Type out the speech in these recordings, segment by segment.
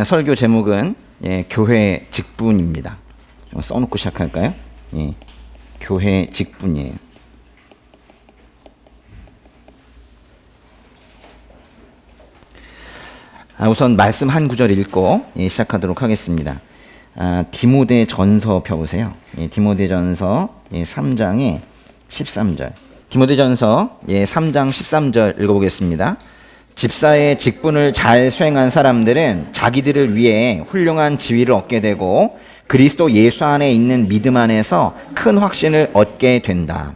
설교 제목은 교회 직분입니다. 써놓고 시작할까요? 교회 직분이에요. 우선 말씀 한 구절 읽고 시작하도록 하겠습니다. 디모데전서 펴보세요. 디모데전서 3장의 13절. 디모데전서 3장 13절 읽어보겠습니다. 집사의 직분을 잘 수행한 사람들은 자기들을 위해 훌륭한 지위를 얻게 되고 그리스도 예수 안에 있는 믿음 안에서 큰 확신을 얻게 된다.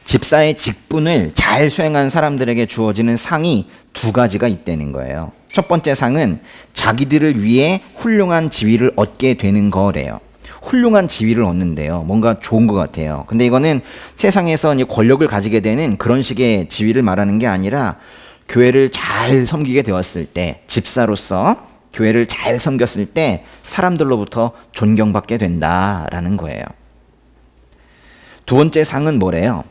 집사의 직분을 잘 수행한 사람들에게 주어지는 상이 두 가지가 있다는 거예요. 첫 번째 상은 자기들을 위해 훌륭한 지위를 얻게 되는 거래요. 훌륭한 지위를 얻는데요. 뭔가 좋은 것 같아요. 근데 이거는 세상에서 권력을 가지게 되는 그런 식의 지위를 말하는 게 아니라 교회를 잘 섬기게 되었을 때, 집사로서 교회를 잘 섬겼을 때 사람들로부터 존경받게 된다라는 거예요. 두 번째 상은 뭐래요?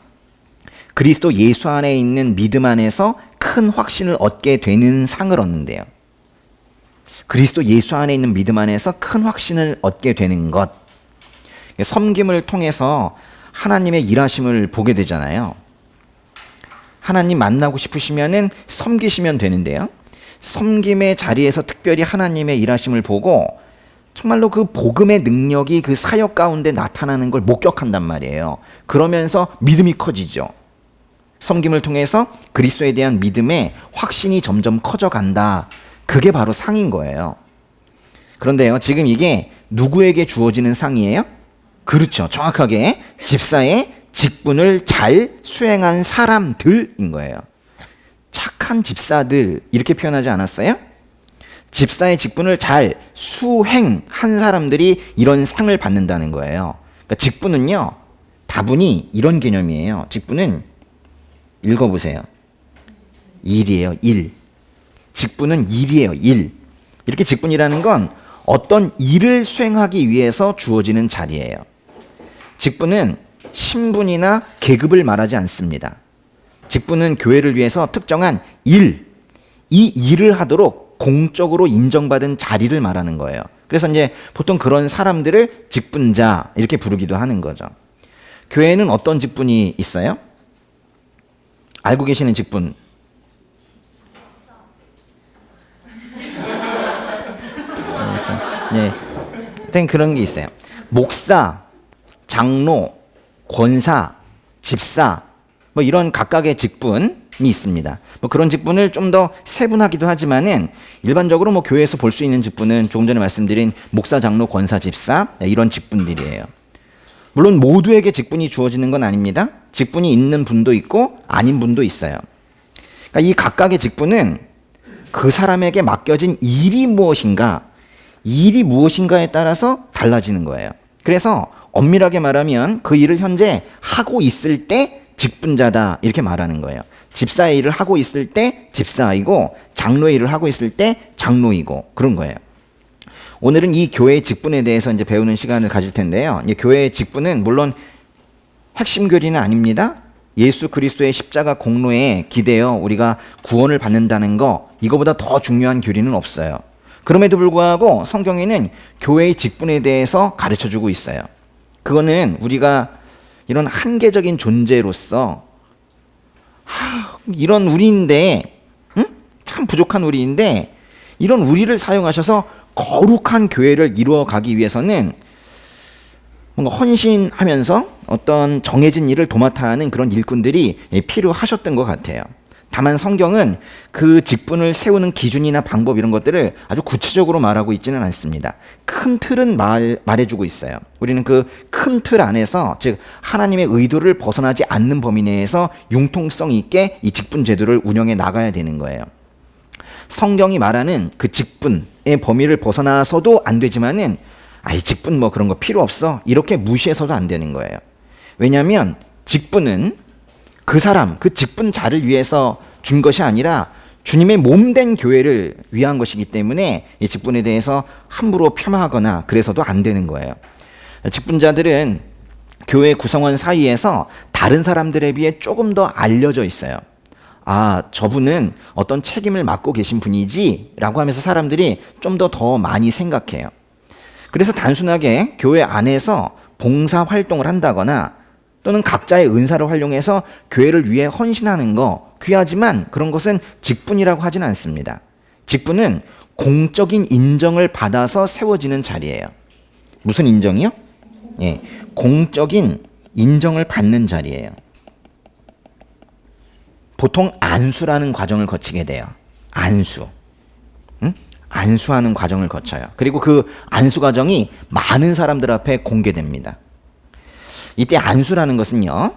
그리스도 예수 안에 있는 믿음 안에서 큰 확신을 얻게 되는 상을 얻는데요. 그리스도 예수 안에 있는 믿음 안에서 큰 확신을 얻게 되는 것. 섬김을 통해서 하나님의 일하심을 보게 되잖아요. 하나님 만나고 싶으시면은 섬기시면 되는데요. 섬김의 자리에서 특별히 하나님의 일하심을 보고 정말로 그 복음의 능력이 그 사역 가운데 나타나는 걸 목격한단 말이에요. 그러면서 믿음이 커지죠. 섬김을 통해서 그리스도에 대한 믿음의 확신이 점점 커져간다. 그게 바로 상인 거예요. 그런데요, 지금 이게 누구에게 주어지는 상이에요? 그렇죠. 정확하게 집사의 직분을 잘 수행한 사람들인 거예요. 착한 집사들 이렇게 표현하지 않았어요? 집사의 직분을 잘 수행한 사람들이 이런 상을 받는다는 거예요. 그러니까 직분은요, 다분히 이런 개념이에요. 직분은 읽어보세요. 일이에요. 일. 직분은 일이에요. 일. 이렇게 직분이라는 건 어떤 일을 수행하기 위해서 주어지는 자리예요. 직분은 신분이나 계급을 말하지 않습니다. 직분은 교회를 위해서 특정한 일, 이 일을 하도록 공적으로 인정받은 자리를 말하는 거예요. 그래서 이제 보통 그런 사람들을 직분자 이렇게 부르기도 하는 거죠. 교회에는 어떤 직분이 있어요? 알고 계시는 직분. 일단 그런 게 있어요. 목사, 장로, 권사, 집사, 뭐 이런 각각의 직분이 있습니다. 뭐 그런 직분을 좀 더 세분하기도 하지만은 일반적으로 뭐 교회에서 볼 수 있는 직분은 조금 전에 말씀드린 목사, 장로, 권사, 집사 이런 직분들이에요. 물론 모두에게 직분이 주어지는 건 아닙니다. 직분이 있는 분도 있고 아닌 분도 있어요. 그러니까 이 각각의 직분은 그 사람에게 맡겨진 일이 무엇인가에 따라서 달라지는 거예요. 그래서 엄밀하게 말하면 그 일을 현재 하고 있을 때 직분자다 이렇게 말하는 거예요. 집사의 일을 하고 있을 때 집사이고 장로의 일을 하고 있을 때 장로이고 그런 거예요. 오늘은 이 교회의 직분에 대해서 이제 배우는 시간을 가질 텐데요. 이제 교회의 직분은 물론 핵심 교리는 아닙니다. 예수 그리스도의 십자가 공로에 기대어 우리가 구원을 받는다는 거, 이거보다 더 중요한 교리는 없어요. 그럼에도 불구하고 성경에는 교회의 직분에 대해서 가르쳐주고 있어요. 그거는 우리가 이런 한계적인 존재로서 이런 우리인데, 참 부족한 우리인데 이런 우리를 사용하셔서 거룩한 교회를 이루어가기 위해서는 뭔가 헌신하면서 어떤 정해진 일을 도맡아 하는 그런 일꾼들이 필요하셨던 것 같아요. 다만 성경은 그 직분을 세우는 기준이나 방법 이런 것들을 아주 구체적으로 말하고 있지는 않습니다. 큰 틀은 말해주고 있어요. 우리는 그 큰 틀 안에서, 즉 하나님의 의도를 벗어나지 않는 범위 내에서 융통성 있게 이 직분 제도를 운영해 나가야 되는 거예요. 성경이 말하는 그 직분의 범위를 벗어나서도 안 되지만은 이 직분 뭐 그런 거 필요 없어 이렇게 무시해서도 안 되는 거예요. 왜냐하면 직분은 그 사람, 그 직분자를 위해서 준 것이 아니라 주님의 몸된 교회를 위한 것이기 때문에 이 직분에 대해서 함부로 폄하하거나 그래서도 안 되는 거예요. 직분자들은 교회 구성원 사이에서 다른 사람들에 비해 조금 더 알려져 있어요. 저분은 어떤 책임을 맡고 계신 분이지라고 하면서 사람들이 좀 더 많이 생각해요. 그래서 단순하게 교회 안에서 봉사 활동을 한다거나 또는 각자의 은사를 활용해서 교회를 위해 헌신하는 거 귀하지만 그런 것은 직분이라고 하진 않습니다. 직분은 공적인 인정을 받아서 세워지는 자리예요. 무슨 인정이요? 예, 공적인 인정을 받는 자리예요. 보통 안수라는 과정을 거치게 돼요. 안수. 안수하는 과정을 거쳐요. 그리고 그 안수 과정이 많은 사람들 앞에 공개됩니다. 이때 안수라는 것은요,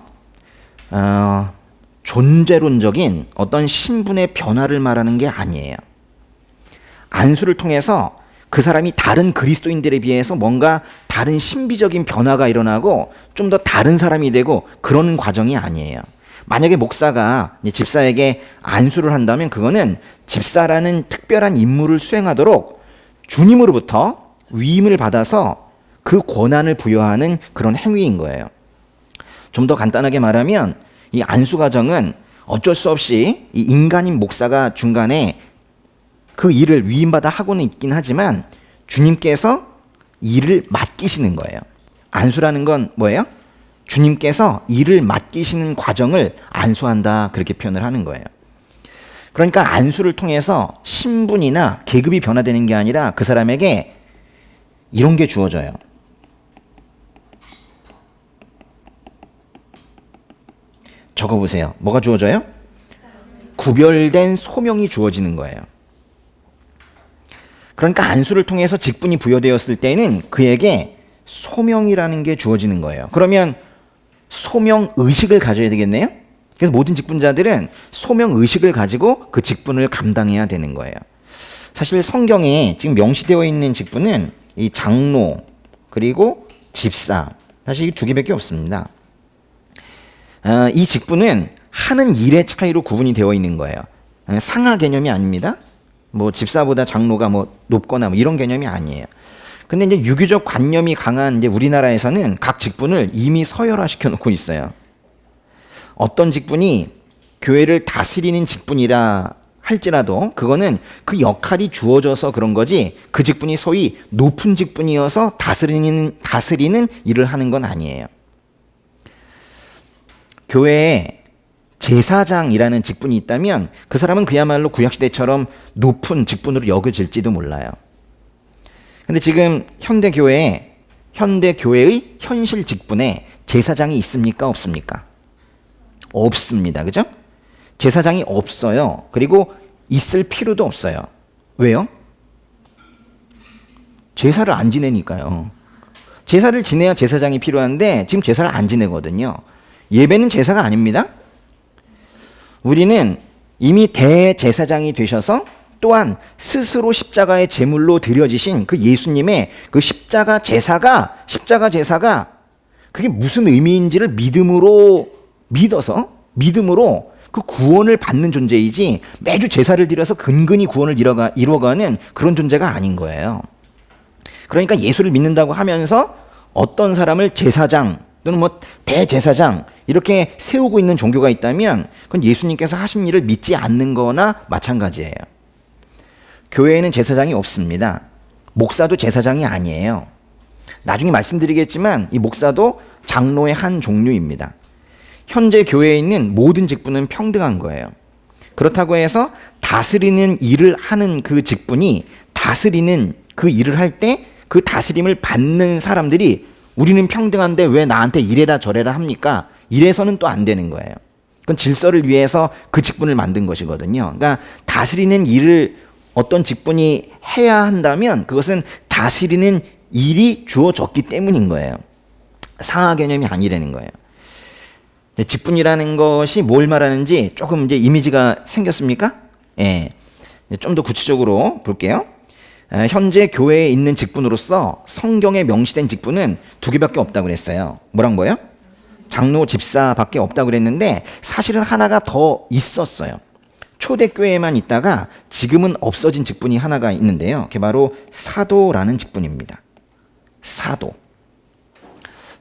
존재론적인 어떤 신분의 변화를 말하는 게 아니에요. 안수를 통해서 그 사람이 다른 그리스도인들에 비해서 뭔가 다른 신비적인 변화가 일어나고 좀 더 다른 사람이 되고 그런 과정이 아니에요. 만약에 목사가 집사에게 안수를 한다면 그거는 집사라는 특별한 임무를 수행하도록 주님으로부터 위임을 받아서 그 권한을 부여하는 그런 행위인 거예요. 좀 더 간단하게 말하면 이 안수 과정은 어쩔 수 없이 이 인간인 목사가 중간에 그 일을 위임받아 하고는 있긴 하지만 주님께서 일을 맡기시는 거예요. 안수라는 건 뭐예요? 주님께서 일을 맡기시는 과정을 안수한다, 그렇게 표현을 하는 거예요. 그러니까 안수를 통해서 신분이나 계급이 변화되는 게 아니라 그 사람에게 이런 게 주어져요. 적어보세요. 뭐가 주어져요? 구별된 소명이 주어지는 거예요. 그러니까 안수를 통해서 직분이 부여되었을 때는 그에게 소명이라는 게 주어지는 거예요. 그러면 소명 의식을 가져야 되겠네요. 그래서 모든 직분자들은 소명 의식을 가지고 그 직분을 감당해야 되는 거예요. 사실 성경에 지금 명시되어 있는 직분은 이 장로 그리고 집사, 사실 이 두 개밖에 없습니다. 이 직분은 하는 일의 차이로 구분이 되어 있는 거예요. 상하 개념이 아닙니다. 뭐 집사보다 장로가 뭐 높거나 뭐 이런 개념이 아니에요. 근데 이제 유교적 관념이 강한 이제 우리나라에서는 각 직분을 이미 서열화시켜 놓고 있어요. 어떤 직분이 교회를 다스리는 직분이라 할지라도 그거는 그 역할이 주어져서 그런 거지, 그 직분이 소위 높은 직분이어서 다스리는 일을 하는 건 아니에요. 교회에 제사장이라는 직분이 있다면 그 사람은 그야말로 구약시대처럼 높은 직분으로 여겨질지도 몰라요. 근데 지금 현대 교회의 현실 직분에 제사장이 있습니까? 없습니까? 없습니다. 그죠? 제사장이 없어요. 그리고 있을 필요도 없어요. 왜요? 제사를 안 지내니까요. 제사를 지내야 제사장이 필요한데 지금 제사를 안 지내거든요. 예배는 제사가 아닙니다. 우리는 이미 대제사장이 되셔서 또한 스스로 십자가의 제물로 드려지신 그 예수님의 그 십자가 제사가 그게 무슨 의미인지를 믿음으로 그 구원을 받는 존재이지 매주 제사를 드려서 근근히 구원을 이루어가는 그런 존재가 아닌 거예요. 그러니까 예수를 믿는다고 하면서 어떤 사람을 제사장 또는 뭐 대제사장 이렇게 세우고 있는 종교가 있다면 그건 예수님께서 하신 일을 믿지 않는 거나 마찬가지예요. 교회에는 제사장이 없습니다. 목사도 제사장이 아니에요. 나중에 말씀드리겠지만 이 목사도 장로의 한 종류입니다. 현재 교회에 있는 모든 직분은 평등한 거예요. 그렇다고 해서 다스리는 일을 하는 그 직분이 다스리는 그 일을 할 때 그 다스림을 받는 사람들이 우리는 평등한데 왜 나한테 이래라 저래라 합니까? 이래서는 또 안 되는 거예요. 그건 질서를 위해서 그 직분을 만든 것이거든요. 그러니까 다스리는 일을 어떤 직분이 해야 한다면 그것은 다스리는 일이 주어졌기 때문인 거예요. 상하 개념이 아니라는 거예요. 직분이라는 것이 뭘 말하는지 조금 이제 이미지가 생겼습니까? 예. 좀 더 구체적으로 볼게요. 현재 교회에 있는 직분으로서 성경에 명시된 직분은 두 개밖에 없다고 그랬어요. 뭐란 거예요? 장로, 집사밖에 없다고 그랬는데 사실은 하나가 더 있었어요. 초대교회에만 있다가 지금은 없어진 직분이 하나가 있는데요. 그게 바로 사도라는 직분입니다.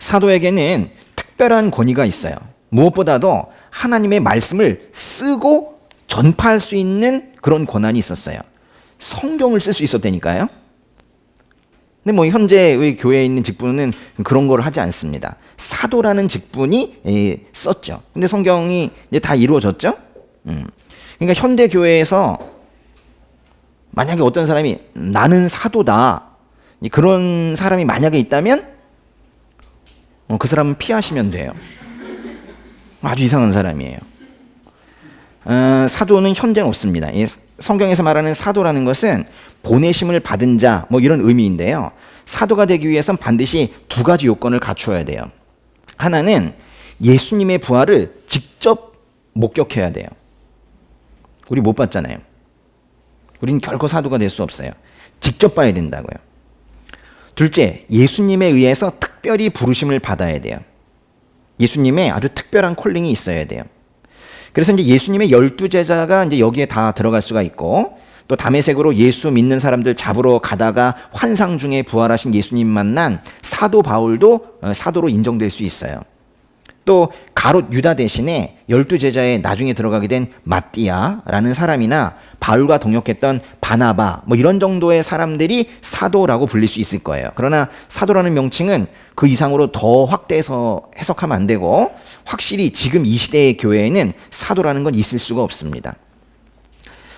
사도에게는 특별한 권위가 있어요. 무엇보다도 하나님의 말씀을 쓰고 전파할 수 있는 그런 권한이 있었어요. 성경을 쓸 수 있었다니까요. 근데 뭐 현재의 교회에 있는 직분은 그런 걸 하지 않습니다. 사도라는 직분이 썼죠. 근데 성경이 이제 다 이루어졌죠. 그러니까 현대 교회에서 만약에 어떤 사람이 나는 사도다, 그런 사람이 만약에 있다면 그 사람은 피하시면 돼요. 아주 이상한 사람이에요. 사도는 현재는 없습니다. 성경에서 말하는 사도라는 것은 보내심을 받은 자, 뭐 이런 의미인데요. 사도가 되기 위해선 반드시 두 가지 요건을 갖추어야 돼요. 하나는 예수님의 부활을 직접 목격해야 돼요. 우리 못 봤잖아요. 우린 결코 사도가 될 수 없어요. 직접 봐야 된다고요. 둘째, 예수님에 의해서 특별히 부르심을 받아야 돼요. 예수님의 아주 특별한 콜링이 있어야 돼요. 그래서 이제 예수님의 12제자가 이제 여기에 다 들어갈 수가 있고, 또 다메섹으로 예수 믿는 사람들 잡으러 가다가 환상 중에 부활하신 예수님 만난 사도 바울도 사도로 인정될 수 있어요. 또 가롯 유다 대신에 12제자에 나중에 들어가게 된 마띠아라는 사람이나 바울과 동역했던 바나바, 뭐 이런 정도의 사람들이 사도라고 불릴 수 있을 거예요. 그러나 사도라는 명칭은 그 이상으로 더 확대해서 해석하면 안 되고, 확실히 지금 이 시대의 교회에는 사도라는 건 있을 수가 없습니다.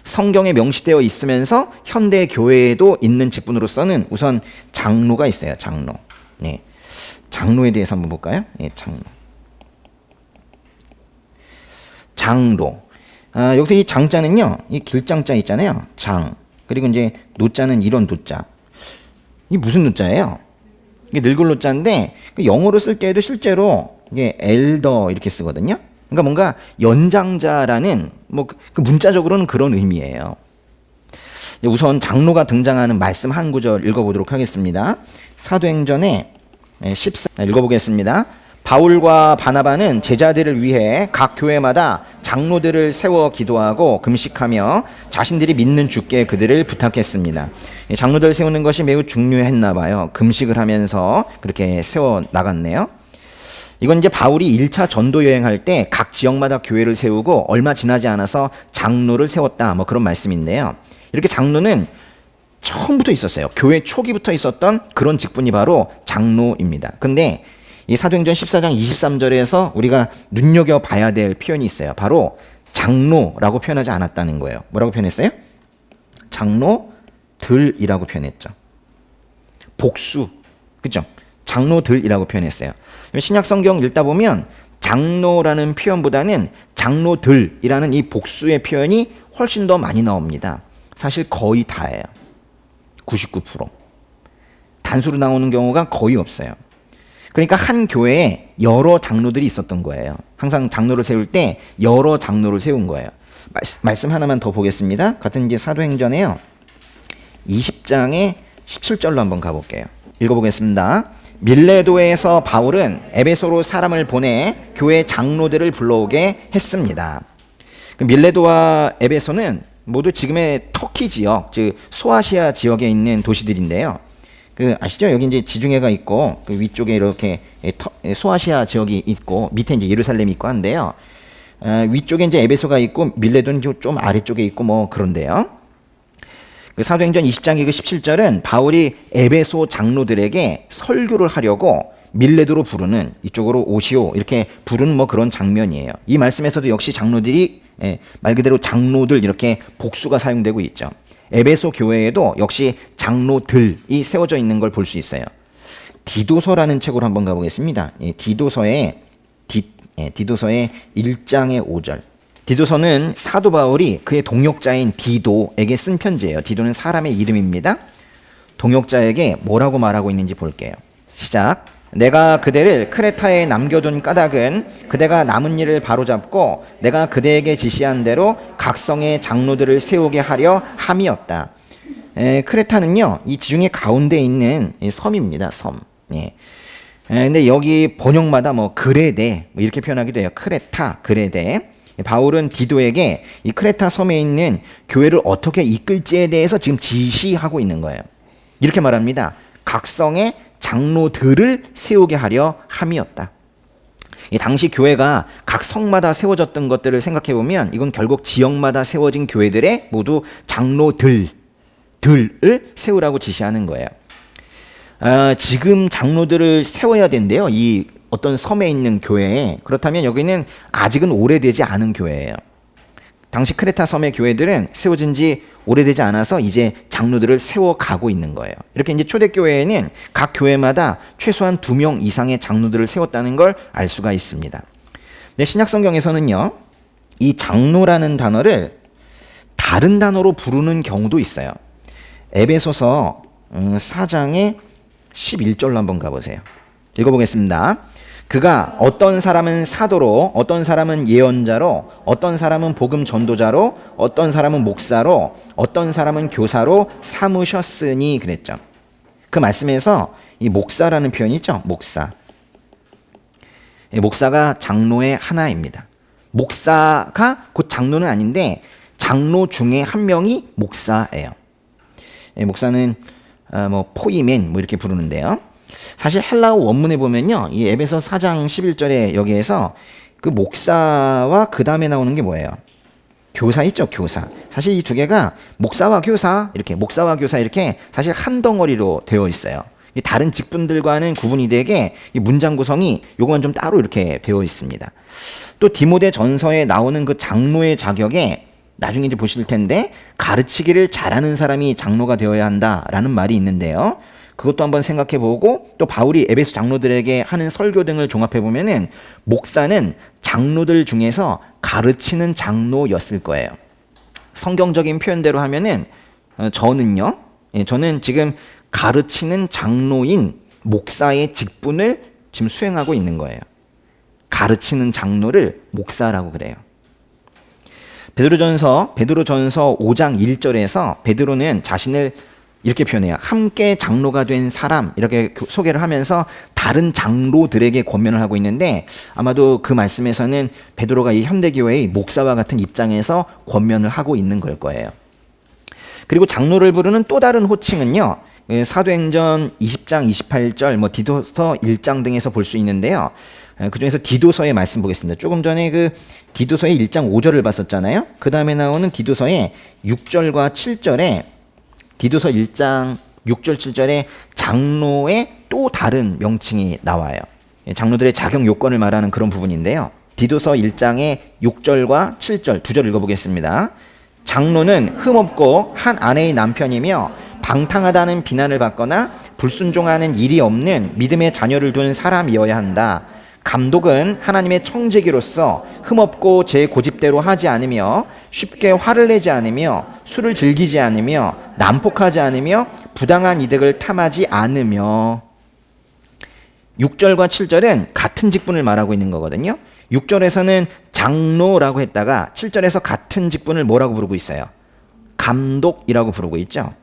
성경에 명시되어 있으면서 현대 교회에도 있는 직분으로서는 우선 장로가 있어요. 장로. 네. 장로에 대해서 한번 볼까요? 네, 장로. 장로. 여기서 이 장자는요, 이 길장자 있잖아요. 장. 그리고 이제 노자는 이런 노자. 이게 무슨 노자예요? 이게 늙을 노자인데, 영어로 쓸 때에도 실제로 이게 엘더 이렇게 쓰거든요. 그러니까 뭔가 연장자라는 뭐 그 문자적으로는 그런 의미예요. 우선 장로가 등장하는 말씀 한 구절 읽어보도록 하겠습니다. 사도행전에 14 읽어보겠습니다. 바울과 바나바는 제자들을 위해 각 교회마다 장로들을 세워 기도하고 금식하며 자신들이 믿는 주께 그들을 부탁했습니다. 장로들 세우는 것이 매우 중요했나 봐요. 금식을 하면서 그렇게 세워 나갔네요. 이건 이제 바울이 1차 전도 여행할 때 각 지역마다 교회를 세우고 얼마 지나지 않아서 장로를 세웠다, 뭐 그런 말씀인데요. 이렇게 장로는 처음부터 있었어요. 교회 초기부터 있었던 그런 직분이 바로 장로입니다. 근데 이 사도행전 14장 23절에서 우리가 눈여겨봐야 될 표현이 있어요. 바로 장로라고 표현하지 않았다는 거예요. 뭐라고 표현했어요? 장로들이라고 표현했죠. 복수, 그죠? 장로들이라고 표현했어요. 신약 성경 읽다 보면 장로라는 표현보다는 장로들이라는 이 복수의 표현이 훨씬 더 많이 나옵니다. 사실 거의 다예요. 99%. 단수로 나오는 경우가 거의 없어요. 그러니까 한 교회에 여러 장로들이 있었던 거예요. 항상 장로를 세울 때 여러 장로를 세운 거예요. 말씀 하나만 더 보겠습니다. 같은 이제 사도행전에요. 20장의 17절로 한번 가볼게요. 읽어보겠습니다. 밀레도에서 바울은 에베소로 사람을 보내 교회 장로들을 불러오게 했습니다. 밀레도와 에베소는 모두 지금의 터키 지역, 즉 소아시아 지역에 있는 도시들인데요. 아시죠? 여기 이제 지중해가 있고 그 위쪽에 이렇게 소아시아 지역이 있고 밑에 이제 예루살렘이 있고 한데요. 위쪽에 이제 에베소가 있고 밀레도는 좀 아래쪽에 있고 뭐 그런데요. 사도행전 20장 17절은 바울이 에베소 장로들에게 설교를 하려고 밀레도로 부르는, 이쪽으로 오시오 이렇게 부르는 뭐 그런 장면이에요. 이 말씀에서도 역시 장로들이 말 그대로 장로들 이렇게 복수가 사용되고 있죠. 에베소 교회에도 역시 장로들이 세워져 있는 걸 볼 수 있어요. 디도서라는 책으로 한번 가보겠습니다. 디도서의 1장의 5절. 디도서는 사도 바울이 그의 동역자인 디도에게 쓴 편지예요. 디도는 사람의 이름입니다. 동역자에게 뭐라고 말하고 있는지 볼게요. 시작. 내가 그대를 크레타에 남겨둔 까닭은 그대가 남은 일을 바로잡고 내가 그대에게 지시한 대로 각성의 장로들을 세우게 하려 함이었다. 크레타는요, 이 지중해 가운데 있는 섬입니다. 섬. 예. 근데 여기 번역마다 뭐 그레데 뭐 이렇게 표현하기도 해요. 크레타, 그레데. 바울은 디도에게 이 크레타 섬에 있는 교회를 어떻게 이끌지에 대해서 지금 지시하고 있는 거예요. 이렇게 말합니다. 각성의 장로들을 세우게 하려 함이었다. 이 당시 교회가 각 성마다 세워졌던 것들을 생각해 보면 이건 결국 지역마다 세워진 교회들의 모두 장로들을 세우라고 지시하는 거예요. 지금 장로들을 세워야 된대요. 이 어떤 섬에 있는 교회에. 그렇다면 여기는 아직은 오래되지 않은 교회예요. 당시 크레타 섬의 교회들은 세워진 지 오래되지 않아서 이제 장로들을 세워가고 있는 거예요. 이렇게 이제 초대교회에는 각 교회마다 최소한 2명 이상의 장로들을 세웠다는 걸 알 수가 있습니다. 근데 신약성경에서는요, 이 장로라는 단어를 다른 단어로 부르는 경우도 있어요. 에베소서 4장의 11절로 한번 가보세요. 읽어보겠습니다. 그가 어떤 사람은 사도로, 어떤 사람은 예언자로, 어떤 사람은 복음 전도자로, 어떤 사람은 목사로, 어떤 사람은 교사로 삼으셨으니 그랬죠. 그 말씀에서 이 목사라는 표현이 있죠. 목사. 목사가 장로의 하나입니다. 목사가 곧 장로는 아닌데 장로 중에 한 명이 목사예요. 목사는 포이멘 이렇게 부르는데요. 사실 헬라어 원문에 보면요, 이 에베소 4장 11절에 여기에서 그 목사와 그 다음에 나오는 게 뭐예요? 교사 있죠, 교사. 사실 이 두 개가 목사와 교사 이렇게 사실 한 덩어리로 되어 있어요. 다른 직분들과는 구분이 되게 이 문장 구성이 요건 좀 따로 이렇게 되어 있습니다. 또 디모데 전서에 나오는 그 장로의 자격에 나중에 이제 보실 텐데 가르치기를 잘하는 사람이 장로가 되어야 한다라는 말이 있는데요. 그것도 한번 생각해 보고 또 바울이 에베소 장로들에게 하는 설교 등을 종합해 보면은 목사는 장로들 중에서 가르치는 장로였을 거예요. 성경적인 표현대로 하면은 저는 지금 가르치는 장로인 목사의 직분을 지금 수행하고 있는 거예요. 가르치는 장로를 목사라고 그래요. 베드로전서 5장 1절에서 베드로는 자신을 이렇게 표현해요. 함께 장로가 된 사람 이렇게 소개를 하면서 다른 장로들에게 권면을 하고 있는데 아마도 그 말씀에서는 베드로가 이 현대교회의 목사와 같은 입장에서 권면을 하고 있는 걸 거예요. 그리고 장로를 부르는 또 다른 호칭은요. 사도행전 20장 28절 디도서 1장 등에서 볼 수 있는데요. 그중에서 디도서의 말씀 보겠습니다. 조금 전에 그 디도서의 1장 5절을 봤었잖아요. 그 다음에 나오는 디도서의 6절과 7절에 디도서 1장 6절 7절에 장로의 또 다른 명칭이 나와요. 장로들의 자격 요건을 말하는 그런 부분인데요. 디도서 1장의 6절과 7절 두 절 읽어보겠습니다. 장로는 흠없고 한 아내의 남편이며 방탕하다는 비난을 받거나 불순종하는 일이 없는 믿음의 자녀를 둔 사람이어야 한다. 감독은 하나님의 청지기로서 흠없고 제 고집대로 하지 않으며 쉽게 화를 내지 않으며 술을 즐기지 않으며 난폭하지 않으며 부당한 이득을 탐하지 않으며 6절과 7절은 같은 직분을 말하고 있는 거거든요. 6절에서는 장로라고 했다가 7절에서 같은 직분을 뭐라고 부르고 있어요? 감독이라고 부르고 있죠.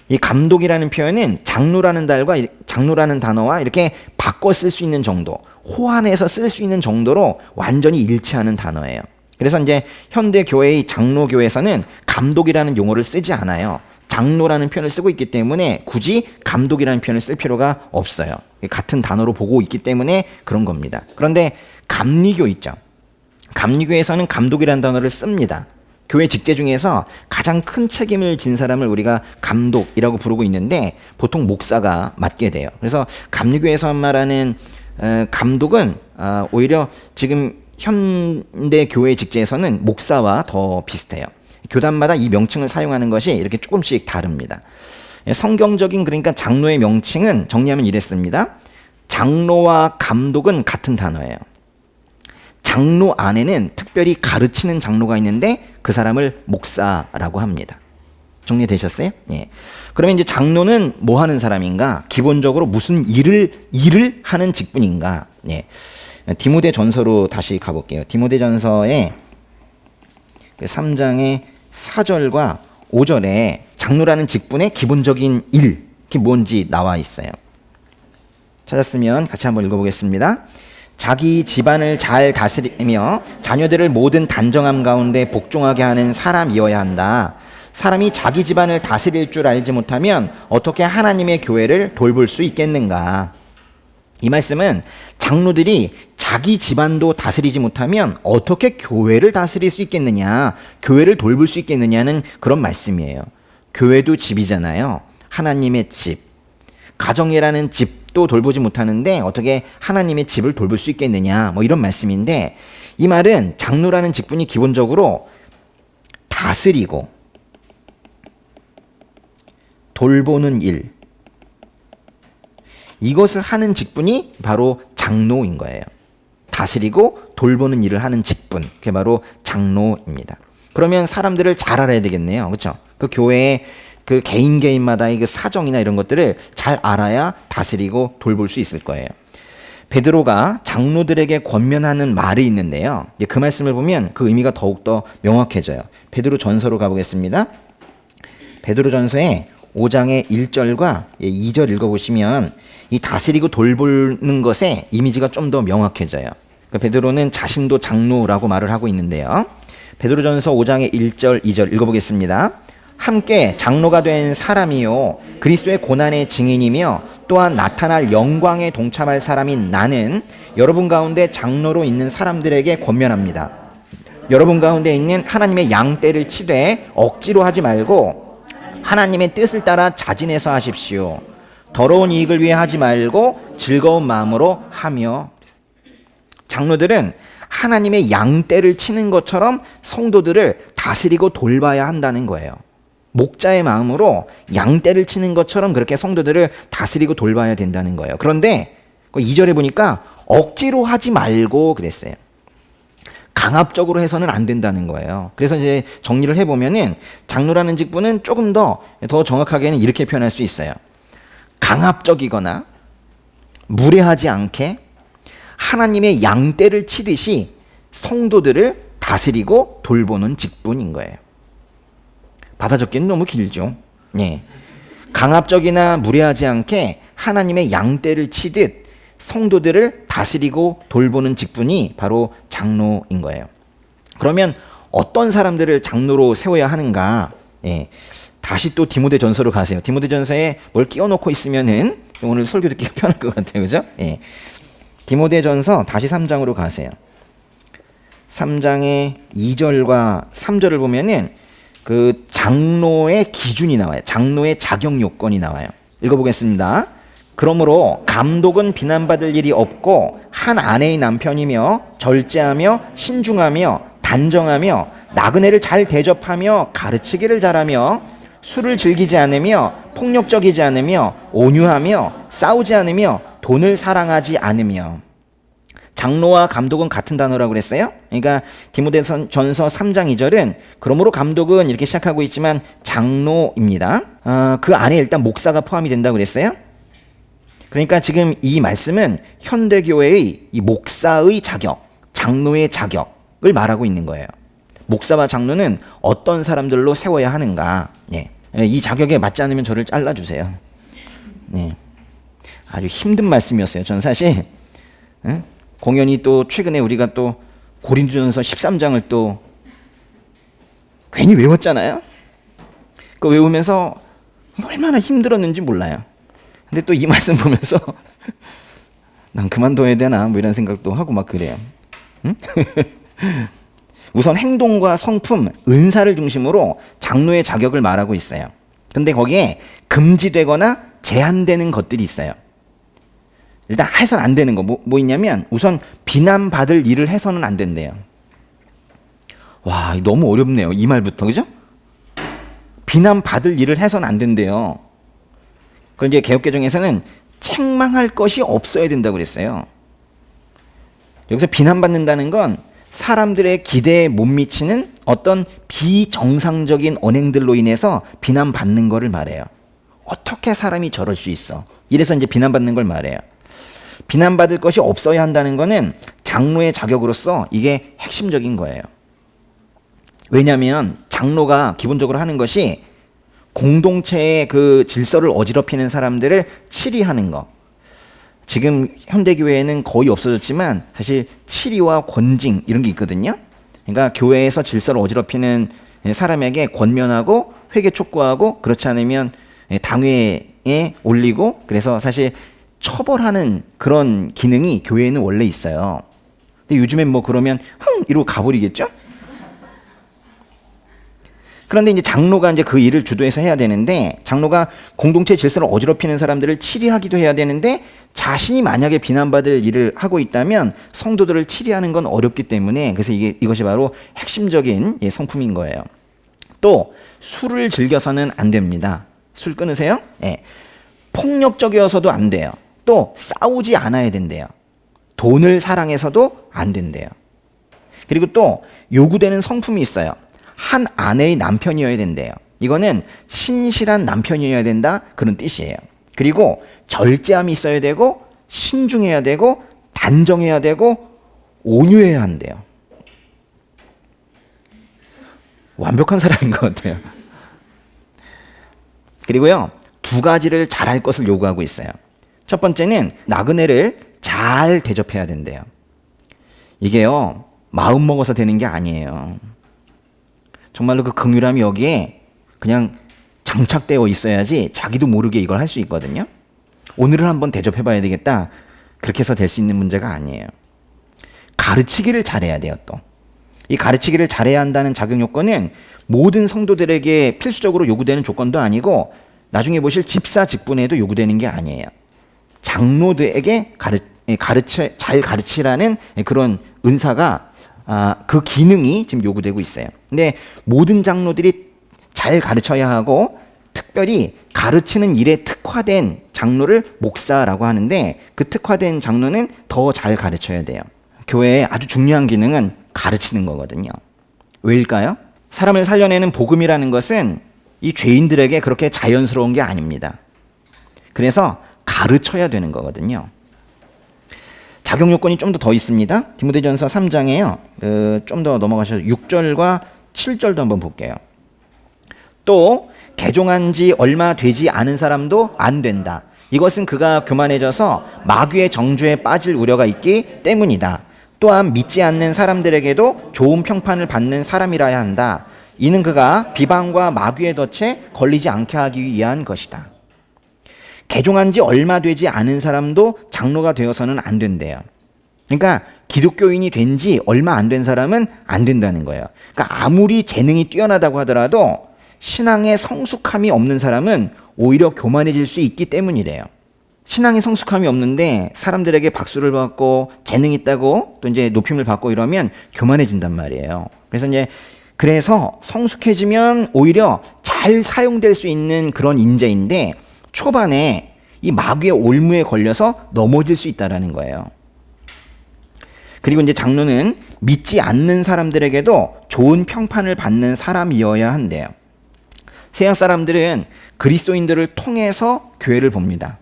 이 감독이라는 표현은 장로라는 단어와 이렇게 바꿔 쓸 수 있는 정도, 호환해서 쓸 수 있는 정도로 완전히 일치하는 단어예요. 그래서 이제 현대 교회의 장로교에서는 감독이라는 용어를 쓰지 않아요. 장로라는 표현을 쓰고 있기 때문에 굳이 감독이라는 표현을 쓸 필요가 없어요. 같은 단어로 보고 있기 때문에 그런 겁니다. 그런데 감리교 있죠. 감리교에서는 감독이라는 단어를 씁니다. 교회 직제 중에서 가장 큰 책임을 진 사람을 우리가 감독이라고 부르고 있는데 보통 목사가 맡게 돼요. 그래서 감리교에서 말하는 감독은 오히려 지금 현대 교회 직제에서는 목사와 더 비슷해요. 교단마다 이 명칭을 사용하는 것이 이렇게 조금씩 다릅니다. 성경적인 그러니까 장로의 명칭은 정리하면 이랬습니다. 장로와 감독은 같은 단어예요. 장로 안에는 특별히 가르치는 장로가 있는데 그 사람을 목사라고 합니다. 정리되셨어요? 예. 그러면 이제 장로는 뭐 하는 사람인가? 기본적으로 무슨 일을 하는 직분인가? 예. 디모데 전서로 다시 가볼게요. 디모데 전서의 3장의 4절과 5절에 장로라는 직분의 기본적인 일, 그게 뭔지 나와 있어요. 찾았으면 같이 한번 읽어보겠습니다. 자기 집안을 잘 다스리며 자녀들을 모든 단정함 가운데 복종하게 하는 사람이어야 한다. 사람이 자기 집안을 다스릴 줄 알지 못하면 어떻게 하나님의 교회를 돌볼 수 있겠는가? 이 말씀은 장로들이 자기 집안도 다스리지 못하면 어떻게 교회를 다스릴 수 있겠느냐, 교회를 돌볼 수 있겠느냐는 그런 말씀이에요. 교회도 집이잖아요. 하나님의 집. 가정이라는 집도 돌보지 못하는데 어떻게 하나님의 집을 돌볼 수 있겠느냐, 뭐 이런 말씀인데, 이 말은 장로라는 직분이 기본적으로 다스리고 돌보는 일, 이것을 하는 직분이 바로 장로인 거예요. 다스리고 돌보는 일을 하는 직분, 그게 바로 장로입니다. 그러면 사람들을 잘 알아야 되겠네요. 그렇죠? 그 교회의 그 개인마다의 그 사정이나 이런 것들을 잘 알아야 다스리고 돌볼 수 있을 거예요. 베드로가 장로들에게 권면하는 말이 있는데요. 이제 그 말씀을 보면 그 의미가 더욱더 명확해져요. 베드로 전서로 가보겠습니다. 베드로 전서의 5장의 1절과 2절 읽어보시면 이 다스리고 돌보는 것의 이미지가 좀 더 명확해져요. 베드로는 자신도 장로라고 말을 하고 있는데요. 베드로전서 5장의 1절, 2절 읽어보겠습니다. 함께 장로가 된 사람이요 그리스도의 고난의 증인이며 또한 나타날 영광에 동참할 사람인 나는 여러분 가운데 장로로 있는 사람들에게 권면합니다. 여러분 가운데 있는 하나님의 양떼를 치되 억지로 하지 말고 하나님의 뜻을 따라 자진해서 하십시오. 더러운 이익을 위해 하지 말고 즐거운 마음으로 하며. 장로들은 하나님의 양떼를 치는 것처럼 성도들을 다스리고 돌봐야 한다는 거예요. 목자의 마음으로 양떼를 치는 것처럼 그렇게 성도들을 다스리고 돌봐야 된다는 거예요. 그런데 2절에 보니까 억지로 하지 말고 그랬어요. 강압적으로 해서는 안 된다는 거예요. 그래서 이제 정리를 해보면은 장로라는 직분은 조금 더 정확하게는 이렇게 표현할 수 있어요. 강압적이거나 무례하지 않게 하나님의 양떼를 치듯이 성도들을 다스리고 돌보는 직분인 거예요. 받아 적기는 너무 길죠. 예. 강압적이나 무례하지 않게 하나님의 양떼를 치듯 성도들을 다스리고 돌보는 직분이 바로 장로인 거예요. 그러면 어떤 사람들을 장로로 세워야 하는가? 예. 다시 또 디모데전서로 가세요. 디모데전서에 뭘 끼워놓고 있으면은 오늘 설교 듣기가 편할 것 같아요. 그죠? 예. 디모데전서 다시 3장으로 가세요. 3장의 2절과 3절을 보면은 그 장로의 기준이 나와요. 장로의 자격 요건이 나와요. 읽어보겠습니다. 그러므로 감독은 비난받을 일이 없고 한 아내의 남편이며 절제하며 신중하며 단정하며 나그네를 잘 대접하며 가르치기를 잘하며 술을 즐기지 않으며 폭력적이지 않으며 온유하며 싸우지 않으며 돈을 사랑하지 않으며. 장로와 감독은 같은 단어라고 그랬어요. 그러니까 디모데전서 3장 2절은 그러므로 감독은 이렇게 시작하고 있지만 장로입니다. 그 안에 일단 목사가 포함이 된다고 그랬어요. 그러니까 지금 이 말씀은 현대교회의 이 목사의 자격, 장로의 자격을 말하고 있는 거예요. 목사와 장로는 어떤 사람들로 세워야 하는가. 예. 이 자격에 맞지 않으면 저를 잘라주세요. 예. 아주 힘든 말씀이었어요. 전 사실 공연히 또 최근에 우리가 또 고린도전서 13장을 또 괜히 외웠잖아요. 그 외우면서 얼마나 힘들었는지 몰라요. 근데 또 이 말씀 보면서 난 그만둬야 되나 뭐 이런 생각도 하고 막 그래요. 응? 우선 행동과 성품, 은사를 중심으로 장로의 자격을 말하고 있어요. 근데 거기에 금지되거나 제한되는 것들이 있어요. 일단 해서는 안 되는 거 뭐 있냐면 우선 비난받을 일을 해서는 안 된대요. 와, 너무 어렵네요. 이 말부터. 그죠? 비난받을 일을 해서는 안 된대요. 그럼 이제 개역개정에서는 책망할 것이 없어야 된다고 그랬어요. 여기서 비난받는다는 건 사람들의 기대에 못 미치는 어떤 비정상적인 언행들로 인해서 비난받는 거를 말해요. 어떻게 사람이 저럴 수 있어? 이래서 이제 비난받는 걸 말해요. 비난받을 것이 없어야 한다는 거는 장로의 자격으로서 이게 핵심적인 거예요. 왜냐하면 장로가 기본적으로 하는 것이 공동체의 그 질서를 어지럽히는 사람들을 치리하는 거. 지금 현대교회에는 거의 없어졌지만 사실 치리와 권징 이런 게 있거든요. 그러니까 교회에서 질서를 어지럽히는 사람에게 권면하고 회개 촉구하고 그렇지 않으면 당회에 올리고 그래서 사실 처벌하는 그런 기능이 교회에는 원래 있어요. 근데 요즘엔 뭐 그러면 이러고 가버리겠죠? 그런데 이제 장로가 이제 그 일을 주도해서 해야 되는데, 장로가 공동체 질서를 어지럽히는 사람들을 치리하기도 해야 되는데, 자신이 만약에 비난받을 일을 하고 있다면 성도들을 치리하는 건 어렵기 때문에, 그래서 이것이 바로 핵심적인 성품인 거예요. 또 술을 즐겨서는 안 됩니다. 술 끊으세요? 예. 폭력적이어서도 안 돼요. 또 싸우지 않아야 된대요. 돈을 사랑해서도 안 된대요. 그리고 또 요구되는 성품이 있어요. 한 아내의 남편이어야 된대요. 이거는 신실한 남편이어야 된다, 그런 뜻이에요. 그리고 절제함이 있어야 되고, 신중해야 되고, 단정해야 되고, 온유해야 한대요. 완벽한 사람인 것 같아요. 그리고요, 두 가지를 잘할 것을 요구하고 있어요. 첫 번째는 나그네를 잘 대접해야 된대요. 이게요, 마음 먹어서 되는 게 아니에요. 정말로 그 긍휼함이 여기에 그냥 장착되어 있어야지 자기도 모르게 이걸 할 수 있거든요. 오늘은 한번 대접해 봐야 되겠다, 그렇게 해서 될 수 있는 문제가 아니에요. 가르치기를 잘해야 돼요. 또 이 가르치기를 잘해야 한다는 자격 요건은 모든 성도들에게 필수적으로 요구되는 조건도 아니고, 나중에 보실 집사 직분에도 요구되는 게 아니에요. 장로들에게 잘 가르치라는 그런 은사가, 그 기능이 지금 요구되고 있어요. 근데 모든 장로들이 잘 가르쳐야 하고, 특별히 가르치는 일에 특화된 장로를 목사라고 하는데, 그 특화된 장로는 더 잘 가르쳐야 돼요. 교회의 아주 중요한 기능은 가르치는 거거든요. 왜일까요? 사람을 살려내는 복음이라는 것은 이 죄인들에게 그렇게 자연스러운 게 아닙니다. 그래서 가르쳐야 되는 거거든요. 자격 요건이 좀 더 있습니다. 디모데전서 3장에요. 좀 더 넘어가셔서 6절과 7절도 한번 볼게요. 또 개종한 지 얼마 되지 않은 사람도 안 된다. 이것은 그가 교만해져서 마귀의 정죄에 빠질 우려가 있기 때문이다. 또한 믿지 않는 사람들에게도 좋은 평판을 받는 사람이라야 한다. 이는 그가 비방과 마귀의 덫에 걸리지 않게 하기 위한 것이다. 개종한 지 얼마 되지 않은 사람도 장로가 되어서는 안 된대요. 그러니까 기독교인이 된 지 얼마 안 된 사람은 안 된다는 거예요. 그러니까 아무리 재능이 뛰어나다고 하더라도 신앙에 성숙함이 없는 사람은 오히려 교만해질 수 있기 때문이래요. 신앙에 성숙함이 없는데 사람들에게 박수를 받고 재능 있다고 또 이제 높임을 받고 이러면 교만해진단 말이에요. 그래서 성숙해지면 오히려 잘 사용될 수 있는 그런 인재인데, 초반에 이 마귀의 올무에 걸려서 넘어질 수 있다라는 거예요. 그리고 이제 장로는 믿지 않는 사람들에게도 좋은 평판을 받는 사람이어야 한대요. 세상 사람들은 그리스도인들을 통해서 교회를 봅니다.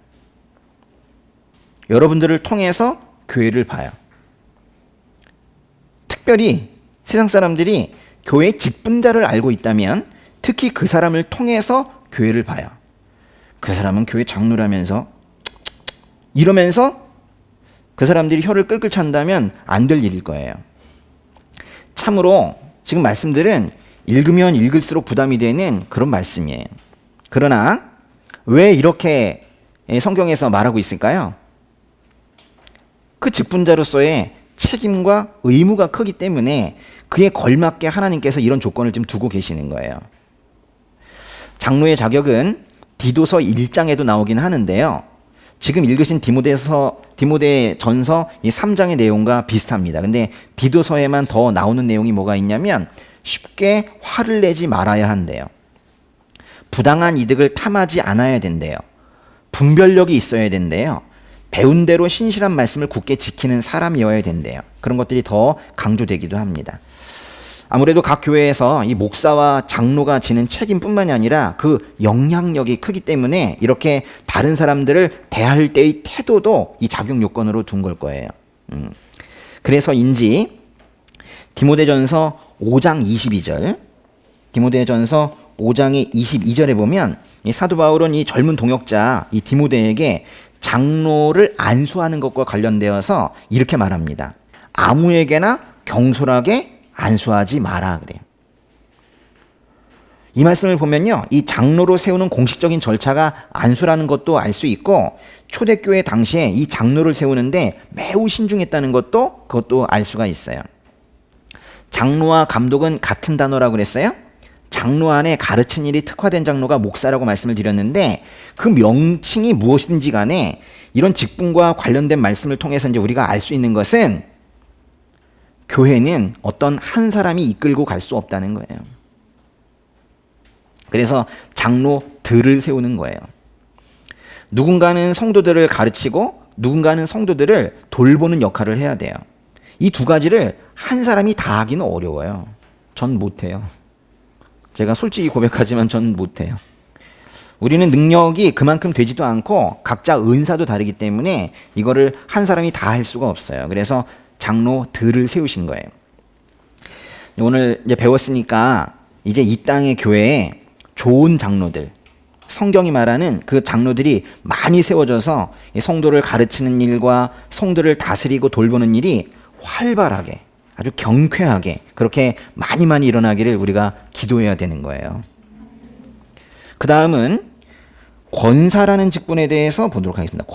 여러분들을 통해서 교회를 봐요. 특별히 세상 사람들이 교회 직분자를 알고 있다면 특히 그 사람을 통해서 교회를 봐요. 그 사람은 교회 장로라면서 이러면서 그 사람들이 혀를 끌끌 찬다면 안 될 일일 거예요. 참으로 지금 말씀들은 읽으면 읽을수록 부담이 되는 그런 말씀이에요. 그러나 왜 이렇게 성경에서 말하고 있을까요? 그 직분자로서의 책임과 의무가 크기 때문에 그에 걸맞게 하나님께서 이런 조건을 좀 두고 계시는 거예요. 장로의 자격은 디도서 1장에도 나오긴 하는데요. 지금 읽으신 디모데전서 이 3장의 내용과 비슷합니다. 근데 디도서에만 더 나오는 내용이 뭐가 있냐면 쉽게 화를 내지 말아야 한대요. 부당한 이득을 탐하지 않아야 된대요. 분별력이 있어야 된대요. 배운 대로 신실한 말씀을 굳게 지키는 사람이어야 된대요. 그런 것들이 더 강조되기도 합니다. 아무래도 각 교회에서 이 목사와 장로가 지는 책임뿐만이 아니라 그 영향력이 크기 때문에 이렇게 다른 사람들을 대할 때의 태도도 이 자격 요건으로 둔 걸 거예요. 그래서인지 디모데전서 5장 22절, 디모데전서 5장의 22절에 보면 이 사도 바울은 이 젊은 동역자 이 디모데에게 장로를 안수하는 것과 관련되어서 이렇게 말합니다. 아무에게나 경솔하게 안수하지 마라 그래요. 이 말씀을 보면요, 이 장로로 세우는 공식적인 절차가 안수라는 것도 알 수 있고, 초대교회 당시에 이 장로를 세우는데 매우 신중했다는 그것도 알 수가 있어요. 장로와 감독은 같은 단어라고 그랬어요. 장로 안에 가르친 일이 특화된 장로가 목사라고 말씀을 드렸는데, 그 명칭이 무엇인지 간에 이런 직분과 관련된 말씀을 통해서 이제 우리가 알 수 있는 것은, 교회는 어떤 한 사람이 이끌고 갈 수 없다는 거예요. 그래서 장로들을 세우는 거예요. 누군가는 성도들을 가르치고 누군가는 성도들을 돌보는 역할을 해야 돼요. 이 두 가지를 한 사람이 다 하기는 어려워요. 전 못해요. 제가 솔직히 고백하지만 전 못해요. 우리는 능력이 그만큼 되지도 않고 각자 은사도 다르기 때문에 이거를 한 사람이 다 할 수가 없어요. 그래서 장로들을 세우신 거예요. 오늘 이제 배웠으니까 이제 이 땅의 교회에 좋은 장로들, 성경이 말하는 그 장로들이 많이 세워져서 성도를 가르치는 일과 성도를 다스리고 돌보는 일이 활발하게, 아주 경쾌하게 그렇게 많이 일어나기를 우리가 기도해야 되는 거예요. 그 다음은 권사라는 직분에 대해서 보도록 하겠습니다.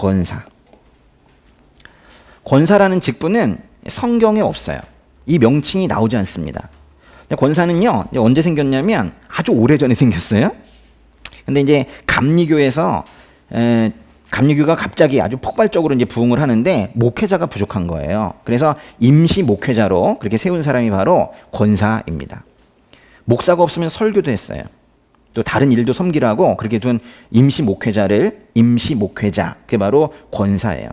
권사라는 직분은 성경에 없어요. 이 명칭이 나오지 않습니다. 권사는요, 언제 생겼냐면 아주 오래전에 생겼어요. 근데 이제 감리교에서 감리교가 갑자기 아주 폭발적으로 이제 부흥을 하는데 목회자가 부족한 거예요. 그래서 임시 목회자로 그렇게 세운 사람이 바로 권사입니다. 목사가 없으면 설교도 했어요. 또 다른 일도 섬기라고 그렇게 둔 임시 목회자, 그게 바로 권사예요.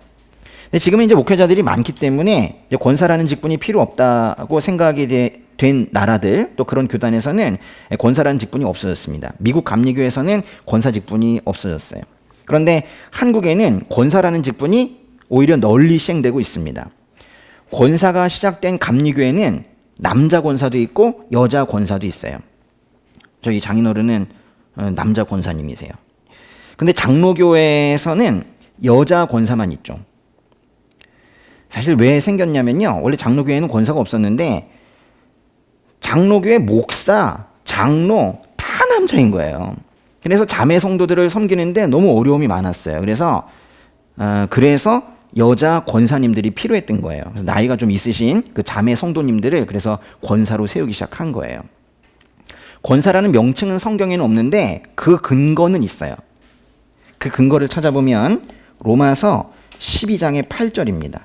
근데 지금은 이제 목회자들이 많기 때문에 이제 권사라는 직분이 필요 없다고 생각이 된 나라들, 또 그런 교단에서는 권사라는 직분이 없어졌습니다. 미국 감리교에서는 권사 직분이 없어졌어요. 그런데 한국에는 권사라는 직분이 오히려 널리 시행되고 있습니다. 권사가 시작된 감리교회는 남자 권사도 있고 여자 권사도 있어요. 저희 장인어른은 남자 권사님이세요. 근데 장로교회에서는 여자 권사만 있죠. 사실 왜 생겼냐면요, 원래 장로교회는 권사가 없었는데 장로교회 목사, 장로 다 남자인 거예요. 그래서 자매 성도들을 섬기는데 너무 어려움이 많았어요. 그래서 여자 권사님들이 필요했던 거예요. 그래서 나이가 좀 있으신 그 자매 성도님들을 그래서 권사로 세우기 시작한 거예요. 권사라는 명칭은 성경에는 없는데 그 근거는 있어요. 그 근거를 찾아보면 로마서 12장의 8절입니다.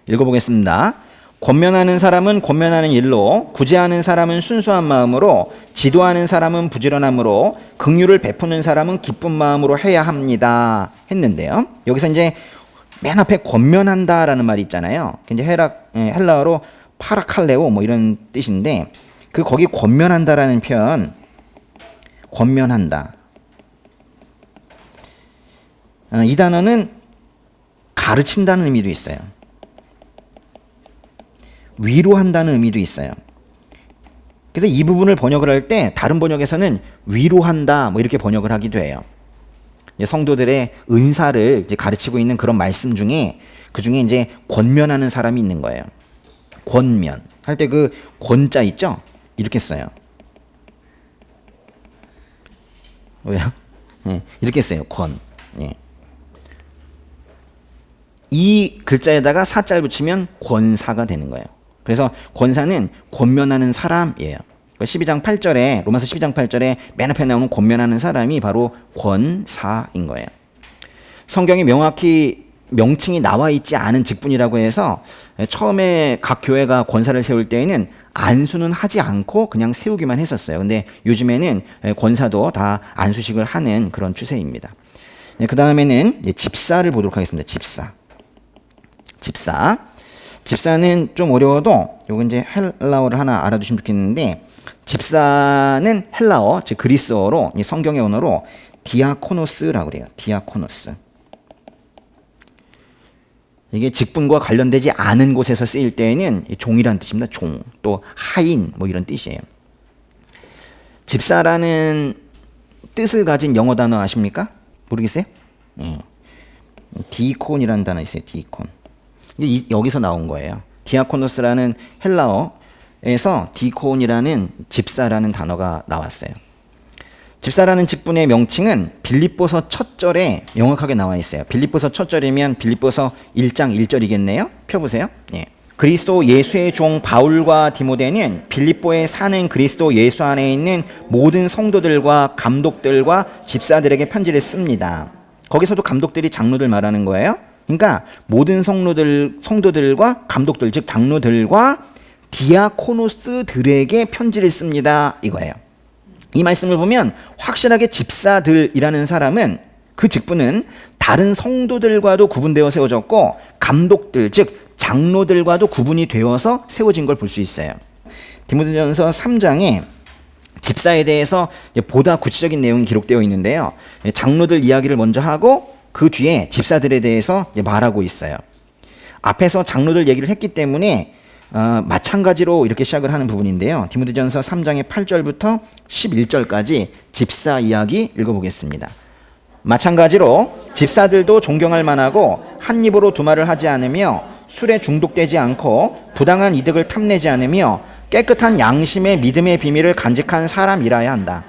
읽어보겠습니다. 권면하는 사람은 권면하는 일로, 구제하는 사람은 순수한 마음으로, 지도하는 사람은 부지런함으로, 긍휼을 베푸는 사람은 기쁜 마음으로 해야 합니다 했는데요. 여기서 이제 맨 앞에 권면한다라는 말이 있잖아요. 이제 헬라어로 파라칼레오 뭐 이런 뜻인데, 거기 권면한다라는 표현, 권면한다. 이 단어는 가르친다는 의미도 있어요. 위로한다는 의미도 있어요. 그래서 이 부분을 번역을 할 때 다른 번역에서는 위로한다 뭐 이렇게 번역을 하기도 해요. 성도들의 은사를 이제 가르치고 있는 그런 말씀 중에 그 중에 이제 권면하는 사람이 있는 거예요. 권면 할 때 그 권자 있죠? 이렇게 써요. 왜요? 네, 이렇게 써요. 권. 네. 이 글자에다가 사자를 붙이면 권사가 되는 거예요. 그래서 권사는 권면하는 사람이에요. 12장 8절에 로마서 12장 8절에 맨 앞에 나오는 권면하는 사람이 바로 권사인 거예요. 성경에 명확히 명칭이 나와 있지 않은 직분이라고 해서 처음에 각 교회가 권사를 세울 때에는 안수는 하지 않고 그냥 세우기만 했었어요. 근데 요즘에는 권사도 다 안수식을 하는 그런 추세입니다. 그 다음에는 집사를 보도록 하겠습니다. 집사는 좀 어려워도 요거 이제 헬라어를 하나 알아두시면 좋겠는데, 집사는 헬라어, 즉 그리스어로, 성경의 언어로 디아코노스라고 그래요. 디아코노스. 이게 직분과 관련되지 않은 곳에서 쓰일 때에는 종이란 뜻입니다. 종, 또 하인 뭐 이런 뜻이에요. 집사라는 뜻을 가진 영어 단어 아십니까? 모르겠어요? 디콘이라는 단어 있어요. 디콘. 여기서 나온 거예요. 디아코노스라는 헬라어에서 디콘이라는 집사라는 단어가 나왔어요. 집사라는 직분의 명칭은 빌립보서 첫 절에 명확하게 나와 있어요. 빌립보서 첫 절이면 빌립보서 1장 1절이겠네요. 펴보세요. 예. 그리스도 예수의 종 바울과 디모데는 빌립보에 사는 그리스도 예수 안에 있는 모든 성도들과 감독들과 집사들에게 편지를 씁니다. 거기서도 감독들이 장로들 말하는 거예요. 그러니까 모든 성도들과 감독들, 즉 장로들과 디아코노스들에게 편지를 씁니다. 이거예요. 이 말씀을 보면 확실하게 집사들이라는 사람은 그 직분은 다른 성도들과도 구분되어 세워졌고 감독들, 즉 장로들과도 구분이 되어서 세워진 걸 볼 수 있어요. 디모데전서 3장에 집사에 대해서 보다 구체적인 내용이 기록되어 있는데요. 장로들 이야기를 먼저 하고 그 뒤에 집사들에 대해서 말하고 있어요. 앞에서 장로들 얘기를 했기 때문에 마찬가지로 이렇게 시작을 하는 부분인데요. 디모데전서 3장의 8절부터 11절까지 집사 이야기 읽어보겠습니다. 마찬가지로 집사들도 존경할 만하고 한 입으로 두 말을 하지 않으며 술에 중독되지 않고 부당한 이득을 탐내지 않으며 깨끗한 양심의 믿음의 비밀을 간직한 사람이라야 한다.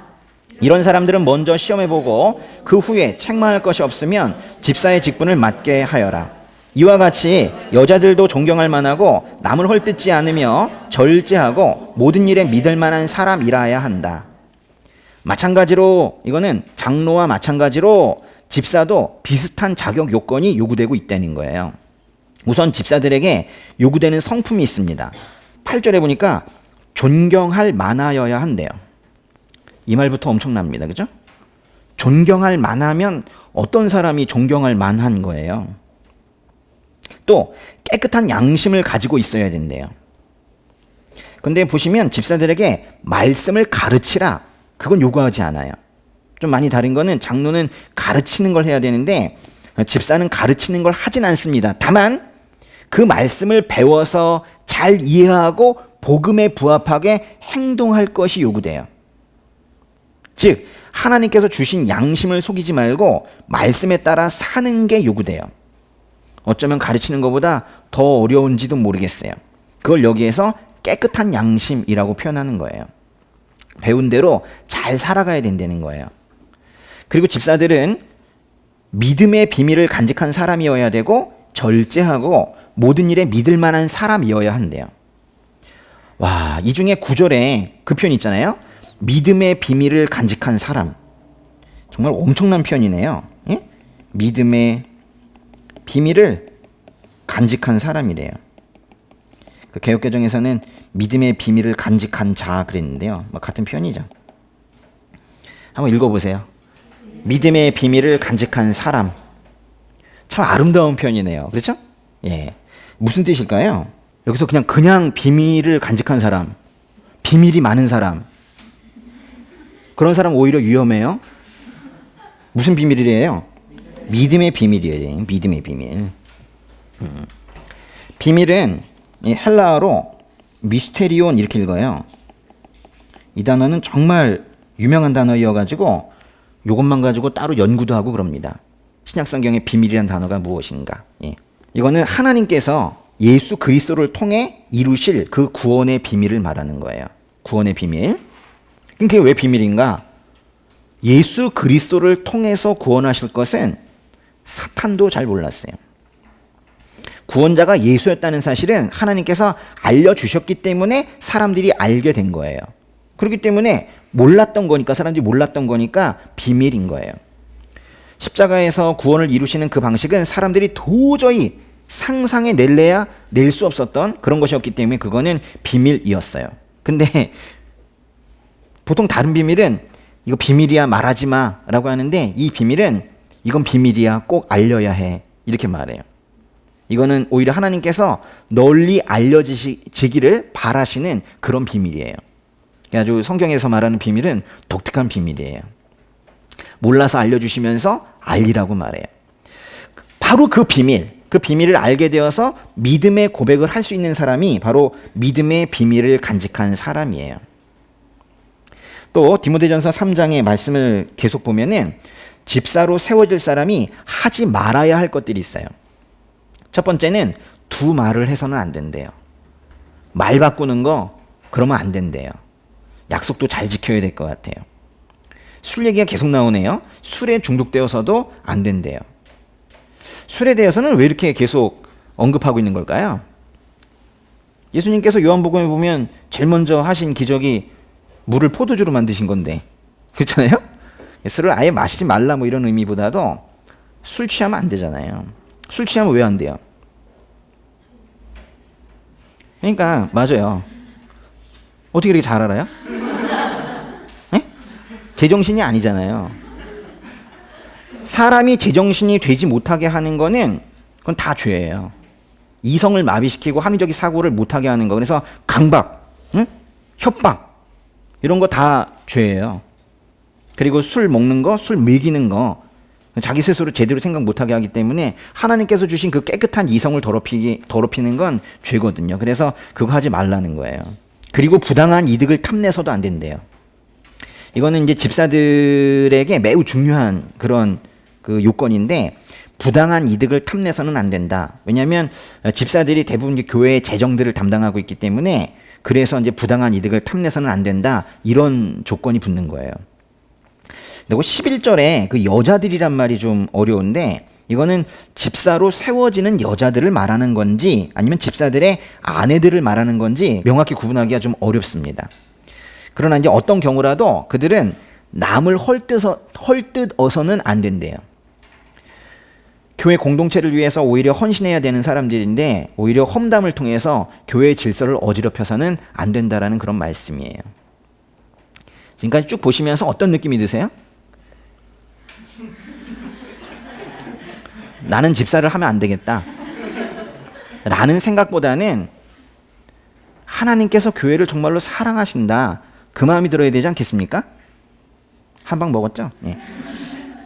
이런 사람들은 먼저 시험해보고 그 후에 책망할 것이 없으면 집사의 직분을 맡게 하여라. 이와 같이 여자들도 존경할 만하고 남을 헐뜯지 않으며 절제하고 모든 일에 믿을 만한 사람이라야 한다. 마찬가지로 이거는 장로와 마찬가지로 집사도 비슷한 자격 요건이 요구되고 있다는 거예요. 우선 집사들에게 요구되는 성품이 있습니다. 8절에 보니까 존경할 만하여야 한대요. 이 말부터 엄청납니다. 그죠? 존경할 만하면 어떤 사람이 존경할 만한 거예요? 또 깨끗한 양심을 가지고 있어야 된대요. 근데 보시면 집사들에게 말씀을 가르치라. 그건 요구하지 않아요. 좀 많이 다른 거는 장로는 가르치는 걸 해야 되는데 집사는 가르치는 걸 하진 않습니다. 다만 그 말씀을 배워서 잘 이해하고 복음에 부합하게 행동할 것이 요구돼요. 즉 하나님께서 주신 양심을 속이지 말고 말씀에 따라 사는 게 요구돼요. 어쩌면 가르치는 것보다 더 어려운지도 모르겠어요. 그걸 여기에서 깨끗한 양심이라고 표현하는 거예요. 배운 대로 잘 살아가야 된다는 거예요. 그리고 집사들은 믿음의 비밀을 간직한 사람이어야 되고 절제하고 모든 일에 믿을 만한 사람이어야 한대요. 와, 이 중에 9절에 그 표현 있잖아요. 믿음의 비밀을 간직한 사람. 정말 엄청난 표현이네요. 예? 믿음의 비밀을 간직한 사람이래요. 그 개역개정에서는 믿음의 비밀을 간직한 자 그랬는데요. 같은 표현이죠. 한번 읽어보세요. 믿음의 비밀을 간직한 사람. 참 아름다운 표현이네요. 그렇죠? 예. 무슨 뜻일까요? 여기서 그냥 비밀을 간직한 사람, 비밀이 많은 사람, 그런 사람 오히려 위험해요. 무슨 비밀이래요? 믿음의 비밀이에요. 믿음의 비밀. 비밀은 헬라어로 미스테리온 이렇게 읽어요. 이 단어는 정말 유명한 단어이어가지고 이것만 가지고 따로 연구도 하고 그럽니다. 신약성경의 비밀이란 단어가 무엇인가. 예. 이거는 하나님께서 예수 그리스도를 통해 이루실 그 구원의 비밀을 말하는 거예요. 구원의 비밀. 그게 왜 비밀인가? 예수 그리스도를 통해서 구원하실 것은 사탄도 잘 몰랐어요. 구원자가 예수였다는 사실은 하나님께서 알려주셨기 때문에 사람들이 알게 된 거예요. 그렇기 때문에 사람들이 몰랐던 거니까 비밀인 거예요. 십자가에서 구원을 이루시는 그 방식은 사람들이 도저히 상상해 낼래야 낼 수 없었던 그런 것이었기 때문에 그거는 비밀이었어요. 근데 보통 다른 비밀은 이거 비밀이야 말하지 마 라고 하는데 이 비밀은 이건 비밀이야 꼭 알려야 해 이렇게 말해요. 이거는 오히려 하나님께서 널리 알려지기를 바라시는 그런 비밀이에요. 아주 성경에서 말하는 비밀은 독특한 비밀이에요. 몰라서 알려주시면서 알리라고 말해요. 바로 그 비밀을 알게 되어서 믿음의 고백을 할 수 있는 사람이 바로 믿음의 비밀을 간직한 사람이에요. 또 디모데전서 3장의 말씀을 계속 보면은 집사로 세워질 사람이 하지 말아야 할 것들이 있어요. 첫 번째는 두 말을 해서는 안 된대요. 말 바꾸는 거 그러면 안 된대요. 약속도 잘 지켜야 될 것 같아요. 술 얘기가 계속 나오네요. 술에 중독되어서도 안 된대요. 술에 대해서는 왜 이렇게 계속 언급하고 있는 걸까요? 예수님께서 요한복음에 보면 제일 먼저 하신 기적이 물을 포도주로 만드신 건데, 그렇잖아요? 술을 아예 마시지 말라 뭐 이런 의미보다도 술 취하면 안 되잖아요. 술 취하면 왜 안 돼요? 그러니까 맞아요. 어떻게 이렇게 잘 알아요? 네? 제정신이 아니잖아요. 사람이 제정신이 되지 못하게 하는 거는 그건 다 죄예요. 이성을 마비시키고 합리적인 사고를 못하게 하는 거. 그래서 강박, 응? 협박 이런 거 다 죄예요. 그리고 술 먹는 거, 술 먹이는 거 자기 스스로 제대로 생각 못하게 하기 때문에 하나님께서 주신 그 깨끗한 이성을 더럽히는 건 죄거든요. 그래서 그거 하지 말라는 거예요. 그리고 부당한 이득을 탐내서도 안 된대요. 이거는 이제 집사들에게 매우 중요한 그런 그 요건인데, 부당한 이득을 탐내서는 안 된다. 왜냐하면 집사들이 대부분 이제 교회의 재정들을 담당하고 있기 때문에, 그래서 이제 부당한 이득을 탐내서는 안 된다. 이런 조건이 붙는 거예요. 그리고 11절에 그 여자들이란 말이 좀 어려운데, 이거는 집사로 세워지는 여자들을 말하는 건지 아니면 집사들의 아내들을 말하는 건지 명확히 구분하기가 좀 어렵습니다. 그러나 이제 어떤 경우라도 그들은 남을 헐뜯어서는 안 된대요. 교회 공동체를 위해서 오히려 헌신해야 되는 사람들인데, 오히려 험담을 통해서 교회의 질서를 어지럽혀서는 안 된다라는 그런 말씀이에요. 지금까지 쭉 보시면서 어떤 느낌이 드세요? 나는 집사를 하면 안 되겠다 라는 생각보다는 하나님께서 교회를 정말로 사랑하신다, 그 마음이 들어야 되지 않겠습니까? 한 방 먹었죠? 예.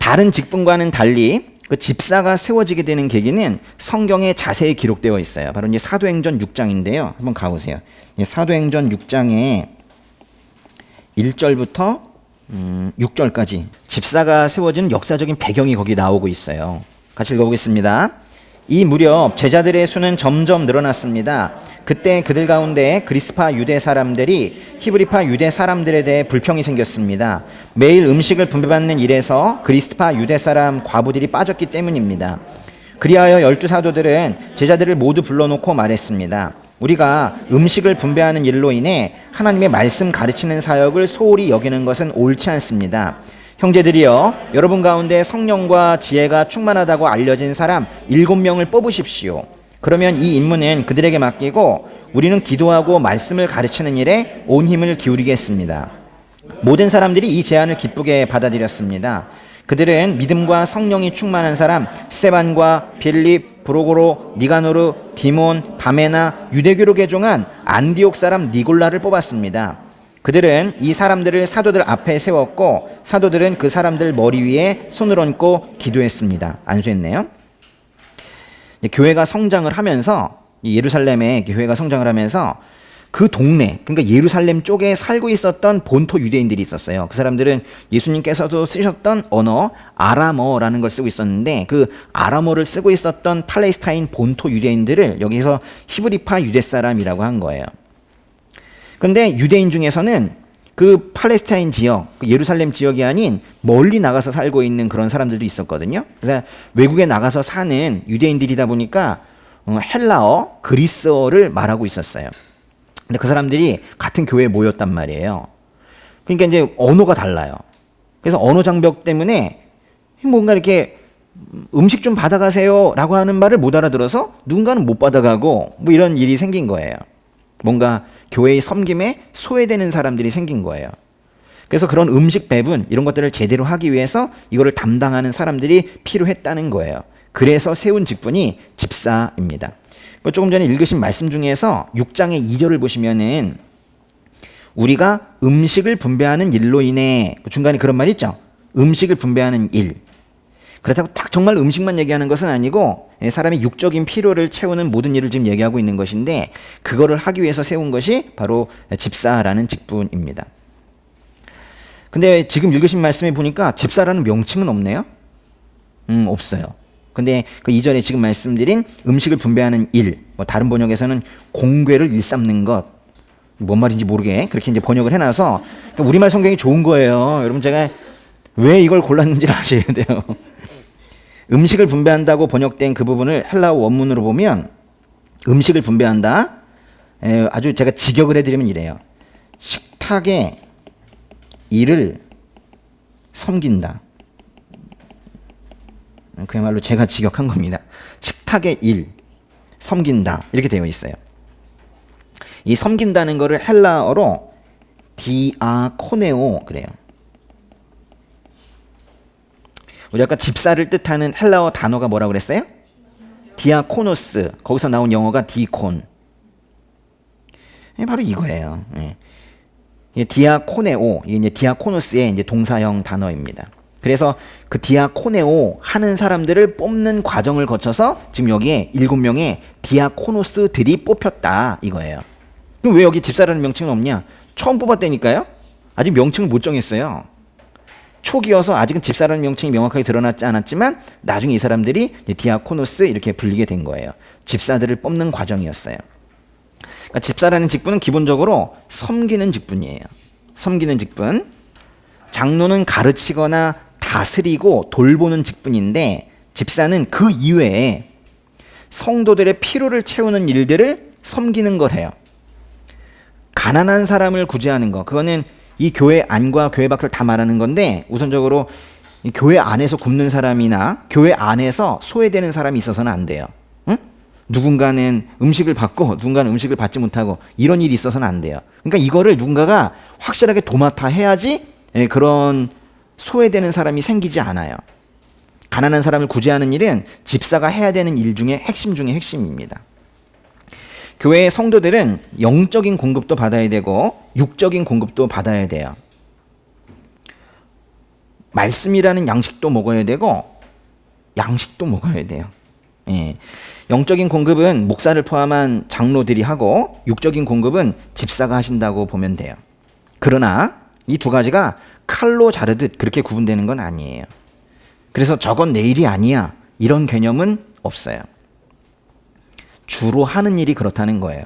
다른 직분과는 달리 그 집사가 세워지게 되는 계기는 성경에 자세히 기록되어 있어요. 바로 이제 사도행전 6장인데요. 한번 가보세요. 사도행전 6장에 1절부터 6절까지 집사가 세워진 역사적인 배경이 거기 나오고 있어요. 같이 읽어보겠습니다. 이 무렵 제자들의 수는 점점 늘어났습니다. 그때 그들 가운데 그리스파 유대 사람들이 히브리파 유대 사람들에 대해 불평이 생겼습니다. 매일 음식을 분배받는 일에서 그리스파 유대 사람 과부들이 빠졌기 때문입니다. 그리하여 12 사도들은 제자들을 모두 불러놓고 말했습니다. 우리가 음식을 분배하는 일로 인해 하나님의 말씀 가르치는 사역을 소홀히 여기는 것은 옳지 않습니다. 형제들이여, 여러분 가운데 성령과 지혜가 충만하다고 알려진 사람 7명을 뽑으십시오. 그러면 이 임무는 그들에게 맡기고 우리는 기도하고 말씀을 가르치는 일에 온 힘을 기울이겠습니다. 모든 사람들이 이 제안을 기쁘게 받아들였습니다. 그들은 믿음과 성령이 충만한 사람 스데반과 빌립, 브로고로, 니가노르, 디몬, 바메나, 유대교로 개종한 안디옥 사람 니골라를 뽑았습니다. 그들은 이 사람들을 사도들 앞에 세웠고 사도들은 그 사람들 머리 위에 손을 얹고 기도했습니다. 안수했네요. 교회가 성장을 하면서, 예루살렘의 교회가 성장을 하면서 그 동네, 그러니까 예루살렘 쪽에 살고 있었던 본토 유대인들이 있었어요. 그 사람들은 예수님께서도 쓰셨던 언어 아람어라는 걸 쓰고 있었는데, 그 아람어를 쓰고 있었던 팔레스타인 본토 유대인들을 여기서 히브리파 유대 사람이라고 한 거예요. 그런데 유대인 중에서는 그 팔레스타인 지역, 그 예루살렘 지역이 아닌 멀리 나가서 살고 있는 그런 사람들도 있었거든요. 그래서 외국에 나가서 사는 유대인들이다 보니까 헬라어, 그리스어를 말하고 있었어요. 근데 그 사람들이 같은 교회에 모였단 말이에요. 그러니까 이제 언어가 달라요. 그래서 언어 장벽 때문에 뭔가 이렇게 음식 좀 받아가세요 라고 하는 말을 못 알아들어서 누군가는 못 받아가고 뭐 이런 일이 생긴 거예요. 뭔가 교회의 섬김에 소외되는 사람들이 생긴 거예요. 그래서 그런 음식 배분 이런 것들을 제대로 하기 위해서 이거를 담당하는 사람들이 필요했다는 거예요. 그래서 세운 직분이 집사입니다. 조금 전에 읽으신 말씀 중에서 6장의 2절을 보시면은 우리가 음식을 분배하는 일로 인해, 중간에 그런 말 있죠? 음식을 분배하는 일. 그렇다고 딱 정말 음식만 얘기하는 것은 아니고 사람의 육적인 필요를 채우는 모든 일을 지금 얘기하고 있는 것인데, 그거를 하기 위해서 세운 것이 바로 집사라는 직분입니다. 근데 지금 읽으신 말씀에 보니까 집사라는 명칭은 없네요? 없어요. 근데 그 이전에 지금 말씀드린 음식을 분배하는 일, 뭐 다른 번역에서는 공궤를 일삼는 것, 뭔 말인지 모르게 그렇게 이제 번역을 해놔서, 그러니까 우리말 성경이 좋은 거예요. 여러분, 제가 왜 이걸 골랐는지를 아셔야 돼요. 음식을 분배한다고 번역된 그 부분을 헬라어 원문으로 보면 음식을 분배한다. 아주 제가 직역을 해드리면 이래요. 식탁의 일을 섬긴다. 그야말로 제가 직역한 겁니다. 식탁의 일, 섬긴다. 이렇게 되어 있어요. 이 섬긴다는 거를 헬라어로 디아코네오 그래요. 우리 아까 집사를 뜻하는 헬라어 단어가 뭐라고 그랬어요? 디아코노스. 거기서 나온 영어가 디콘. 바로 이거예요. 디아코네오, 이게 이제 디아코노스의 이제 동사형 단어입니다. 그래서 그 디아코네오 하는 사람들을 뽑는 과정을 거쳐서 지금 여기에 7명의 디아코노스들이 뽑혔다 이거예요. 그럼 왜 여기 집사라는 명칭은 없냐? 처음 뽑았다니까요. 아직 명칭을 못 정했어요. 초기여서 아직은 집사라는 명칭이 명확하게 드러나지 않았지만 나중에 이 사람들이 디아코노스 이렇게 불리게 된 거예요. 집사들을 뽑는 과정이었어요. 그러니까 집사라는 직분은 기본적으로 섬기는 직분이에요. 섬기는 직분. 장로는 가르치거나 다스리고 돌보는 직분인데 집사는 그 이외에 성도들의 필요를 채우는 일들을 섬기는 걸 해요. 가난한 사람을 구제하는 거, 그거는 이 교회 안과 교회 밖을 다 말하는 건데 우선적으로 이 교회 안에서 굶는 사람이나 교회 안에서 소외되는 사람이 있어서는 안 돼요. 응? 누군가는 음식을 받고 누군가는 음식을 받지 못하고 이런 일이 있어서는 안 돼요. 그러니까 이거를 누군가가 확실하게 도맡아 해야지 그런 소외되는 사람이 생기지 않아요. 가난한 사람을 구제하는 일은 집사가 해야 되는 일 중에 핵심 중에 핵심입니다. 교회의 성도들은 영적인 공급도 받아야 되고 육적인 공급도 받아야 돼요. 말씀이라는 양식도 먹어야 되고 양식도 먹어야 돼요. 영적인 공급은 목사를 포함한 장로들이 하고 육적인 공급은 집사가 하신다고 보면 돼요. 그러나 이 두 가지가 칼로 자르듯 그렇게 구분되는 건 아니에요. 그래서 저건 내 일이 아니야 이런 개념은 없어요. 주로 하는 일이 그렇다는 거예요.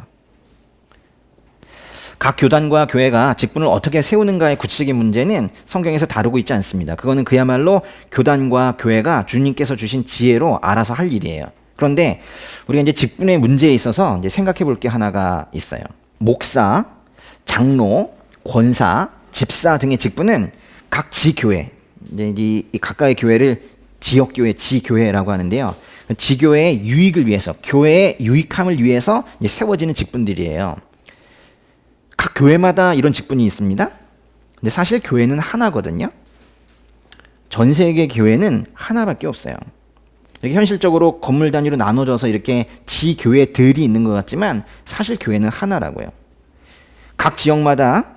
각 교단과 교회가 직분을 어떻게 세우는가의 구체적인 문제는 성경에서 다루고 있지 않습니다. 그거는 그야말로 교단과 교회가 주님께서 주신 지혜로 알아서 할 일이에요. 그런데 우리가 이제 직분의 문제에 있어서 이제 생각해 볼 게 하나가 있어요. 목사, 장로, 권사, 집사 등의 직분은 각 지교회, 이제 이 각각의 교회를 지역교회, 지교회라고 하는데요. 지교회의 유익을 위해서, 교회의 유익함을 위해서 세워지는 직분들이에요. 각 교회마다 이런 직분이 있습니다. 근데 사실 교회는 하나거든요. 전 세계 교회는 하나밖에 없어요. 이렇게 현실적으로 건물 단위로 나눠져서 이렇게 지교회들이 있는 것 같지만 사실 교회는 하나라고요. 각 지역마다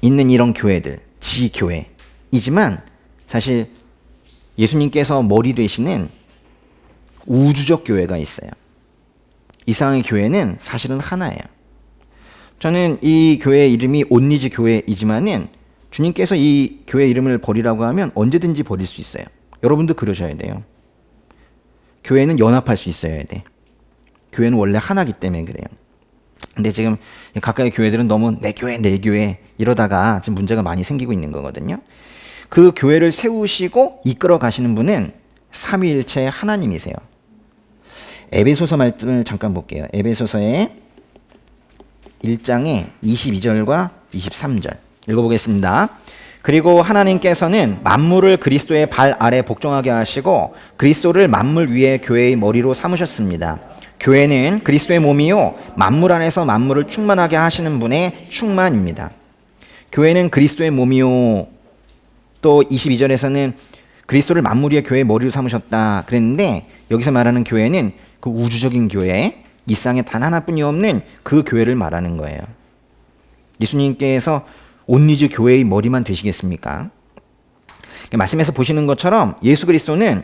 있는 이런 교회들, 지교회이지만 사실 예수님께서 머리 되시는 우주적 교회가 있어요. 이상의 교회는 사실은 하나예요. 저는 이 교회의 이름이 온리즈 교회이지만은 주님께서 이 교회 이름을 버리라고 하면 언제든지 버릴 수 있어요. 여러분도 그러셔야 돼요. 교회는 연합할 수 있어야 돼. 교회는 원래 하나기 때문에 그래요. 근데 지금 각각의 교회들은 너무 내 교회 이러다가 지금 문제가 많이 생기고 있는 거거든요. 그 교회를 세우시고 이끌어 가시는 분은 삼위일체 하나님이세요. 에베소서 말씀을 잠깐 볼게요. 에베소서의 1장의 22절과 23절 읽어보겠습니다. 그리고 하나님께서는 만물을 그리스도의 발 아래 복종하게 하시고 그리스도를 만물 위에 교회의 머리로 삼으셨습니다. 교회는 그리스도의 몸이요 만물 안에서 만물을 충만하게 하시는 분의 충만입니다. 교회는 그리스도의 몸이요, 또 22절에서는 그리스도를 만물 위에 교회의 머리로 삼으셨다 그랬는데 여기서 말하는 교회는 그 우주적인 교회, 이 세상에 단 하나뿐이 없는 그 교회를 말하는 거예요. 예수님께서 온리즈 교회의 머리만 되시겠습니까? 말씀에서 보시는 것처럼 예수 그리스도는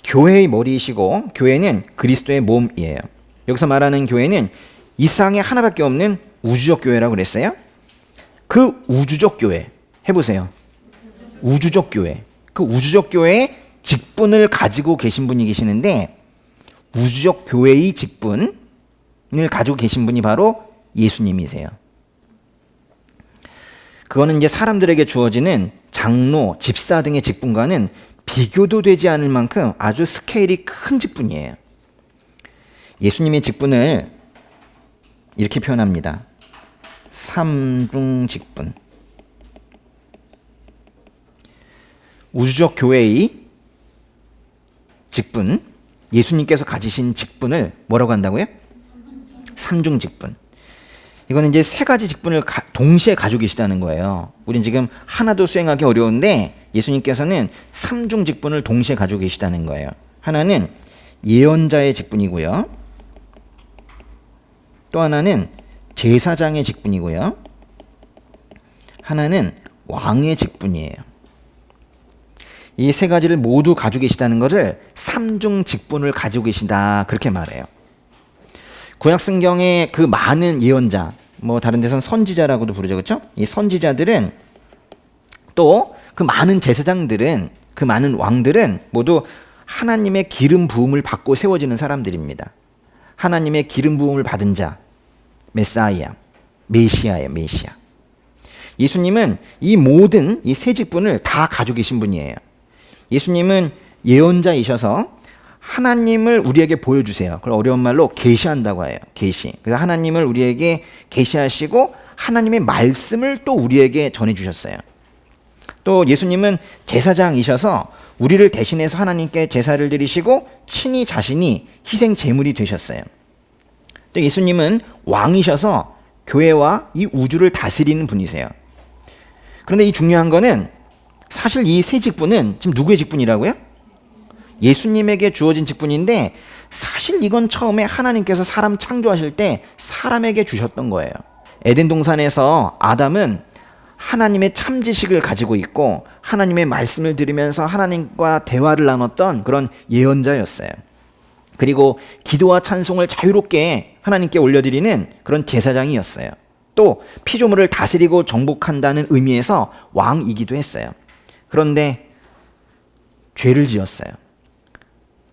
교회의 머리이시고 교회는 그리스도의 몸이에요. 여기서 말하는 교회는 이 세상에 하나밖에 없는 우주적 교회라고 그랬어요. 그 우주적 교회 해보세요. 우주적 교회. 그 우주적 교회의 직분을 가지고 계신 분이 계시는데 우주적 교회의 직분을 가지고 계신 분이 바로 예수님이세요. 그거는 이제 사람들에게 주어지는 장로, 집사 등의 직분과는 비교도 되지 않을 만큼 아주 스케일이 큰 직분이에요. 예수님의 직분을 이렇게 표현합니다. 삼중 직분. 우주적 교회의 직분, 예수님께서 가지신 직분을 뭐라고 한다고요? 삼중 직분. 이거는 이제 세 가지 직분을 동시에 가지고 계시다는 거예요. 우린 지금 하나도 수행하기 어려운데 예수님께서는 삼중 직분을 동시에 가지고 계시다는 거예요. 하나는 예언자의 직분이고요. 또 하나는 제사장의 직분이고요. 하나는 왕의 직분이에요. 이 세 가지를 모두 가지고 계시다는 것을 삼중 직분을 가지고 계신다, 그렇게 말해요. 구약 성경의 그 많은 예언자, 뭐 다른 데서는 선지자라고도 부르죠, 그렇죠? 이 선지자들은, 또 그 많은 제사장들은, 그 많은 왕들은 모두 하나님의 기름 부음을 받고 세워지는 사람들입니다. 하나님의 기름 부음을 받은 자, 메사이아, 메시아예요, 메시아. 예수님은 이 모든 이 세 직분을 다 가지고 계신 분이에요. 예수님은 예언자이셔서 하나님을 우리에게 보여주세요. 그걸 어려운 말로 계시한다고 해요. 계시. 그래서 하나님을 우리에게 계시하시고 하나님의 말씀을 또 우리에게 전해주셨어요. 또 예수님은 제사장이셔서 우리를 대신해서 하나님께 제사를 드리시고 친히 자신이 희생 제물이 되셨어요. 또 예수님은 왕이셔서 교회와 이 우주를 다스리는 분이세요. 그런데 이 중요한 거는 사실 이 세 직분은 지금 누구의 직분이라고요? 예수님에게 주어진 직분인데 사실 이건 처음에 하나님께서 사람 창조하실 때 사람에게 주셨던 거예요. 에덴 동산에서 아담은 하나님의 참지식을 가지고 있고 하나님의 말씀을 들으면서 하나님과 대화를 나눴던 그런 예언자였어요. 그리고 기도와 찬송을 자유롭게 하나님께 올려드리는 그런 제사장이었어요. 또 피조물을 다스리고 정복한다는 의미에서 왕이기도 했어요. 그런데 죄를 지었어요.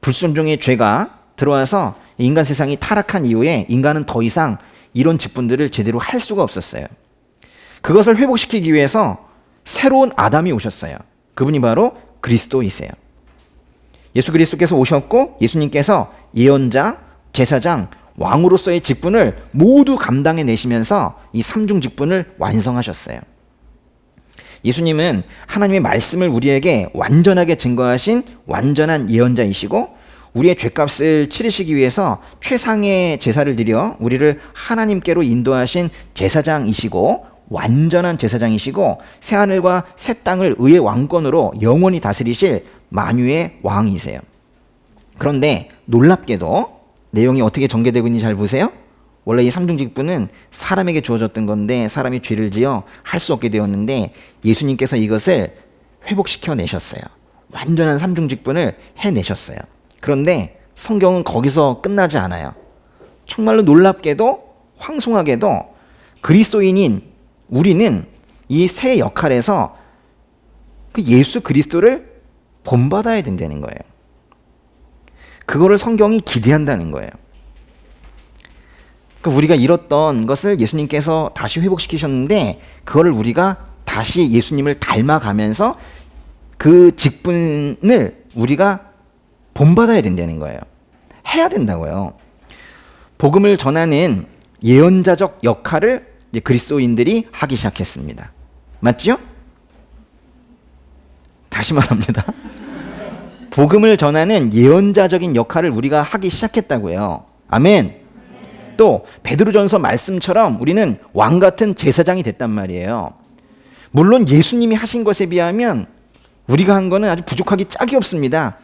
불순종의 죄가 들어와서 인간 세상이 타락한 이후에 인간은 더 이상 이런 직분들을 제대로 할 수가 없었어요. 그것을 회복시키기 위해서 새로운 아담이 오셨어요. 그분이 바로 그리스도이세요. 예수 그리스도께서 오셨고 예수님께서 예언자, 제사장, 왕으로서의 직분을 모두 감당해 내시면서 이 삼중 직분을 완성하셨어요. 예수님은 하나님의 말씀을 우리에게 완전하게 증거하신 완전한 예언자이시고 우리의 죄값을 치르시기 위해서 최상의 제사를 드려 우리를 하나님께로 인도하신 제사장이시고 완전한 제사장이시고 새하늘과 새 땅을 의의 왕권으로 영원히 다스리실 만유의 왕이세요. 그런데 놀랍게도 내용이 어떻게 전개되고 있는지 잘 보세요. 원래 이 삼중직분은 사람에게 주어졌던 건데 사람이 죄를 지어 할 수 없게 되었는데 예수님께서 이것을 회복시켜 내셨어요. 완전한 삼중직분을 해내셨어요. 그런데 성경은 거기서 끝나지 않아요. 정말로 놀랍게도 황송하게도 그리스도인인 우리는 이 새 역할에서 그 예수 그리스도를 본받아야 된다는 거예요. 그거를 성경이 기대한다는 거예요. 그러니까 우리가 잃었던 것을 예수님께서 다시 회복시키셨는데 그거를 우리가 다시 예수님을 닮아가면서 그 직분을 우리가 본받아야 된다는 거예요. 해야 된다고요. 복음을 전하는 예언자적 역할을 이제 그리스도인들이 하기 시작했습니다. 맞죠? 다시 말합니다. 복음을 전하는 예언자적인 역할을 우리가 하기 시작했다고요. 아멘. 또 베드로전서 말씀처럼 우리는 왕 같은 제사장이 됐단 말이에요. 물론 예수님이 하신 것에 비하면 우리가 한 거는 아주 부족하기 짝이 없습니다.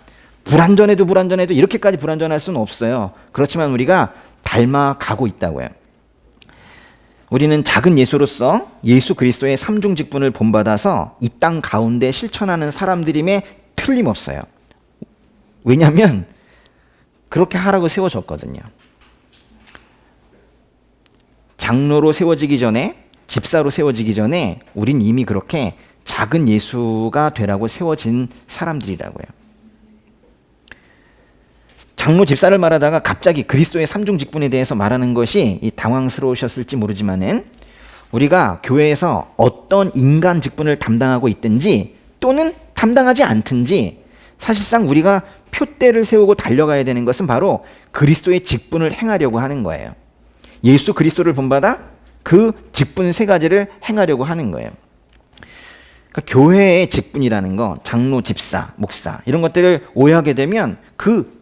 불완전해도 이렇게까지 불완전할 수는 없어요. 그렇지만 우리가 닮아가고 있다고요. 우리는 작은 예수로서 예수 그리스도의 삼중 직분을 본받아서 이 땅 가운데 실천하는 사람들임에 틀림없어요. 왜냐하면 그렇게 하라고 세워졌거든요. 장로로 세워지기 전에, 집사로 세워지기 전에 우린 이미 그렇게 작은 예수가 되라고 세워진 사람들이라고요. 장로 집사를 말하다가 갑자기 그리스도의 삼중 직분에 대해서 말하는 것이 당황스러우셨을지 모르지만은 우리가 교회에서 어떤 인간 직분을 담당하고 있든지 또는 담당하지 않든지 사실상 우리가 표대를 세우고 달려가야 되는 것은 바로 그리스도의 직분을 행하려고 하는 거예요. 예수 그리스도를 본받아 그 직분 세 가지를 행하려고 하는 거예요. 그러니까 교회의 직분이라는 거, 장로, 집사, 목사 이런 것들을 오해하게 되면 그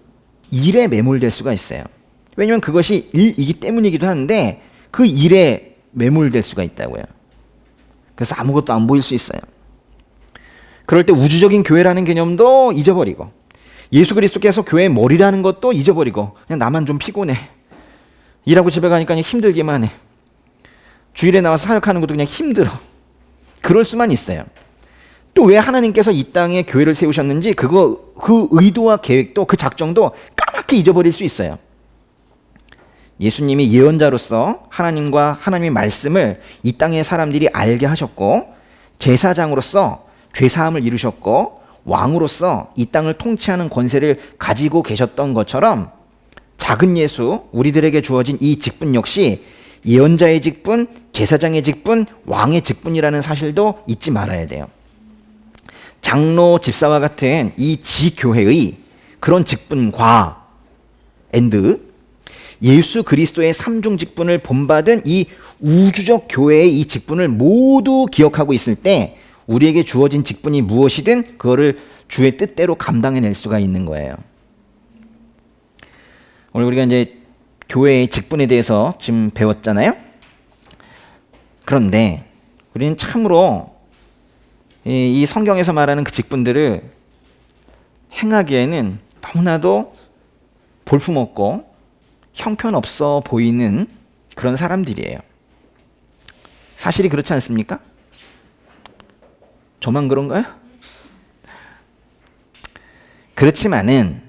일에 매몰될 수가 있어요. 왜냐하면 그것이 일이기 때문이기도 한데 그 일에 매몰될 수가 있다고요. 그래서 아무것도 안 보일 수 있어요. 그럴 때 우주적인 교회라는 개념도 잊어버리고 예수 그리스도께서 교회의 머리라는 것도 잊어버리고 그냥 나만 좀 피곤해. 일하고 집에 가니까 그냥 힘들기만 해. 주일에 나와서 사역하는 것도 그냥 힘들어. 그럴 수만 있어요. 또 왜 하나님께서 이 땅에 교회를 세우셨는지 그 의도와 계획도 그 작정도 까맣게 잊어버릴 수 있어요. 예수님이 예언자로서 하나님과 하나님의 말씀을 이 땅의 사람들이 알게 하셨고 제사장으로서 죄사함을 이루셨고 왕으로서 이 땅을 통치하는 권세를 가지고 계셨던 것처럼 작은 예수, 우리들에게 주어진 이 직분 역시 예언자의 직분, 제사장의 직분, 왕의 직분이라는 사실도 잊지 말아야 돼요. 장로, 집사와 같은 이 지교회의 그런 직분과 예수 그리스도의 삼중 직분을 본받은 이 우주적 교회의 이 직분을 모두 기억하고 있을 때 우리에게 주어진 직분이 무엇이든 그거를 주의 뜻대로 감당해낼 수가 있는 거예요. 오늘 우리가 이제 교회의 직분에 대해서 지금 배웠잖아요. 그런데 우리는 참으로 이 성경에서 말하는 그 직분들을 행하기에는 너무나도 볼품없고 형편없어 보이는 그런 사람들이에요. 사실이 그렇지 않습니까? 저만 그런가요? 그렇지만은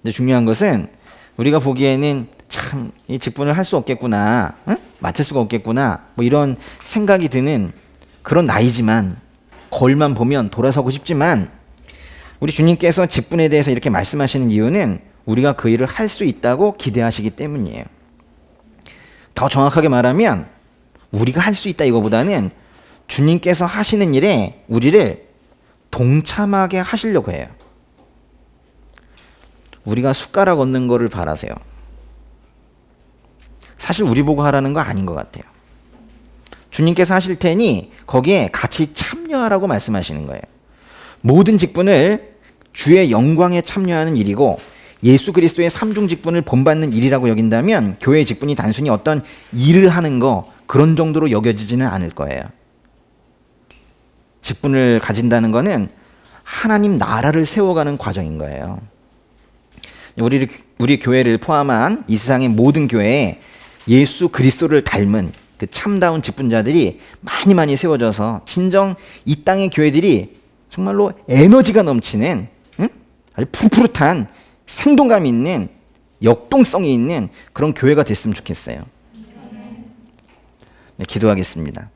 이제 중요한 것은 우리가 보기에는 참 이 직분을 할 수 없겠구나, 응? 맡을 수가 없겠구나, 뭐 이런 생각이 드는 그런 나이지만 거울만 보면 돌아서고 싶지만 우리 주님께서 직분에 대해서 이렇게 말씀하시는 이유는 우리가 그 일을 할 수 있다고 기대하시기 때문이에요. 더 정확하게 말하면 우리가 할 수 있다 이거보다는 주님께서 하시는 일에 우리를 동참하게 하시려고 해요. 우리가 숟가락 얻는 거를 바라세요. 사실 우리 보고 하라는 거 아닌 것 같아요. 주님께서 하실 테니 거기에 같이 참여하라고 말씀하시는 거예요. 모든 직분을 주의 영광에 참여하는 일이고 예수 그리스도의 삼중 직분을 본받는 일이라고 여긴다면 교회의 직분이 단순히 어떤 일을 하는 거 그런 정도로 여겨지지는 않을 거예요. 직분을 가진다는 거는 하나님 나라를 세워가는 과정인 거예요. 우리 교회를 포함한 이 세상의 모든 교회에 예수 그리스도를 닮은 그 참다운 직분자들이 많이 세워져서 진정 이 땅의 교회들이 정말로 에너지가 넘치는 아주 푸릇푸릇한 생동감이 있는 역동성이 있는 그런 교회가 됐으면 좋겠어요. 네, 기도하겠습니다.